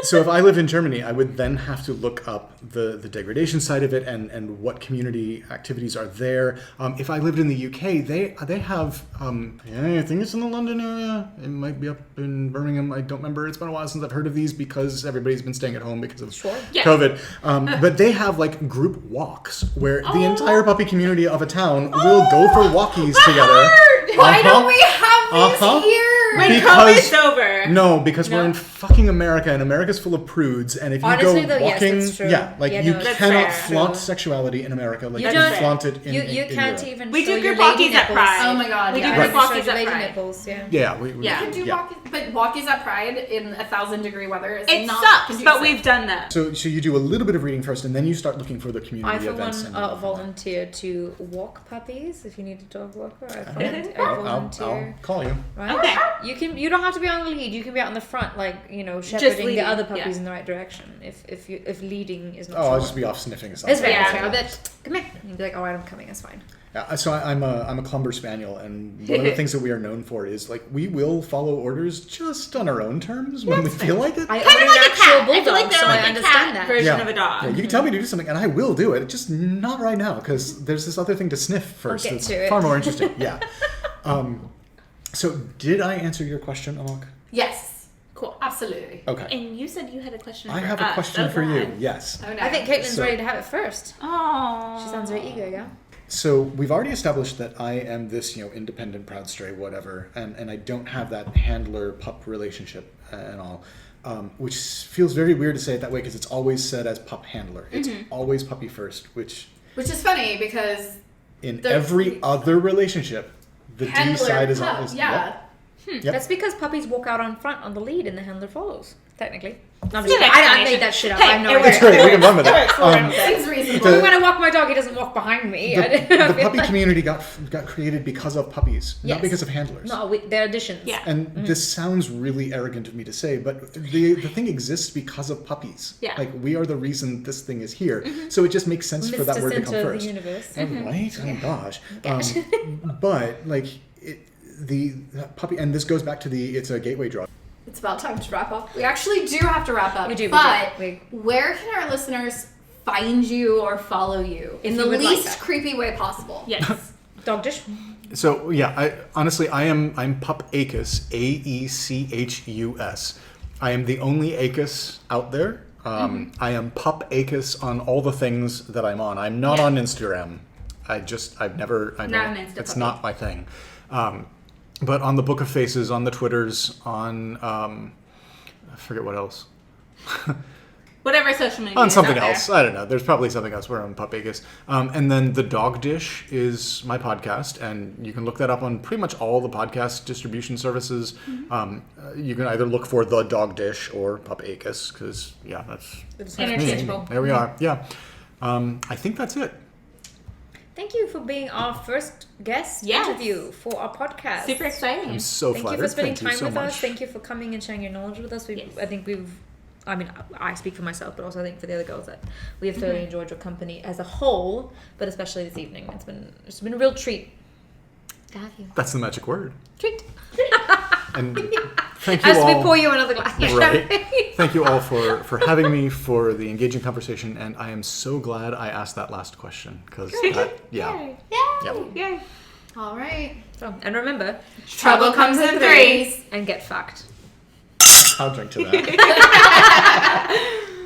So if I lived in Germany, I would then have to look up the degradation side of it, and what community activities are there. If I lived in the UK, they have, I think it's in the London area. It might be up in Birmingham. I don't remember. It's been a while since I've heard of these, because everybody's been staying at home because of Yeah. COVID. But they have like group walks where the entire puppy community of a town will go for walkies together. Why don't we have this here? When COVID's over. No, because we're in fucking America, and America's full of prudes. And if you Honestly, go though, yes, walking, that's true. you Yeah, no, that's cannot fair. flaunt sexuality in America like You you don't- flaunt it in You in can't Europe. even We show do your group lady walkies at nipples. Pride. Oh my god, We do yeah. group Show walkies your at lady Pride. nipples, yeah. Yeah, Yeah. You can do walkies, but walkies at Pride in 1,000-degree weather is It not sucks, conducive. but we've done that. So you do a little bit of reading first, and then you start looking for the community I, for events. one, and volunteer to walk puppies. If you need a dog walker, I I'll volunteer. call you. Right? Okay. You don't have to be on the lead. You can be out in the front, like shepherding leading, the other puppies yeah. in the right direction. If leading is not. Oh, so I'll just be off sniffing It's something. very Yeah. fair. I'll be like, come here. And you'd be like, all right, I'm coming. It's fine. Yeah, so I'm a Clumber Spaniel, and one of the things that we are known for is like we will follow orders just on our own terms when we feel like it. I Kind own of an like a actual cat. I feel bulldog, like they're so like I a understand cat that. version of a dog. Yeah, you can tell me to do something, and I will do it. Just not right now, because there's this other thing to sniff first. get It's to it. far more interesting. Yeah. So did I answer your question, Aemok? Yes, Cool. absolutely. Okay. And you said you had a question I for have us. a question Oh, for you. God. Yes. Oh, no. I think Kaitlyn's So- ready to have it first. Oh. She sounds very eager, yeah? So we've already established that I am this, independent, proud stray, whatever, and I don't have that handler-pup relationship and all, which feels very weird to say it that way because it's always said as pup handler. It's always puppy first, which Which is funny because in The- every other relationship, the D handler side is pup, always yeah. Yep. That's because puppies walk out on front on the lead and the handler follows. technically. No, I'm just kidding. I made that shit up. I have no idea. It's great. We can run with it. Seems reasonable. When I walk my dog, he doesn't walk behind me. The puppy community got created because of puppies, not Yes. because of handlers. No, they're additions. Yeah. And this sounds really arrogant of me to say, but the thing exists because of puppies. Yeah. Like, we are the reason this thing is here. So it just makes sense for that word to come Center of first. the universe. Right? Oh gosh. But like the puppy, and this goes back to it's a gateway drug. It's about time to wrap up. We actually do have to wrap up. We do. But where can our listeners find you or follow you in the least creepy way possible? Yes. Dog dish. So yeah, I'm Pup Aechus, Aechus. I am the only Aechus out there. I am Pup Aechus on all the things that I'm on. I'm not on Instagram. I've never. Not an Insta It's puppy. not my thing. But on the Book of Faces, on the Twitters, on I forget what else. Whatever social media. On is something out there. else. I don't know. There's probably something else. We're on Pup Aechus. And then The Dog Dish is my podcast, and you can look that up on pretty much all the podcast distribution services. You can either look for The Dog Dish or Pup Aechus, because, yeah, that's Interchangeable. there we are. Yeah. I think that's it. Thank you for being our first guest interview for our podcast. Super exciting. I'm so Thank flattered. you for spending Thank you time so with much. us. Thank you for coming and sharing your knowledge with us. I mean, I speak for myself, but also I think for the other girls that we have thoroughly enjoyed your company as a whole, but especially this evening. It's been a real treat to have you. That's the magic word. Treat. And thank you As all. we pour you another glass. Right. Thank you all for having me, for the engaging conversation, and I am so glad I asked that last question, because Yay. Yay. All right. So, and remember, Trouble comes in threes. and get fucked. I'll drink to that.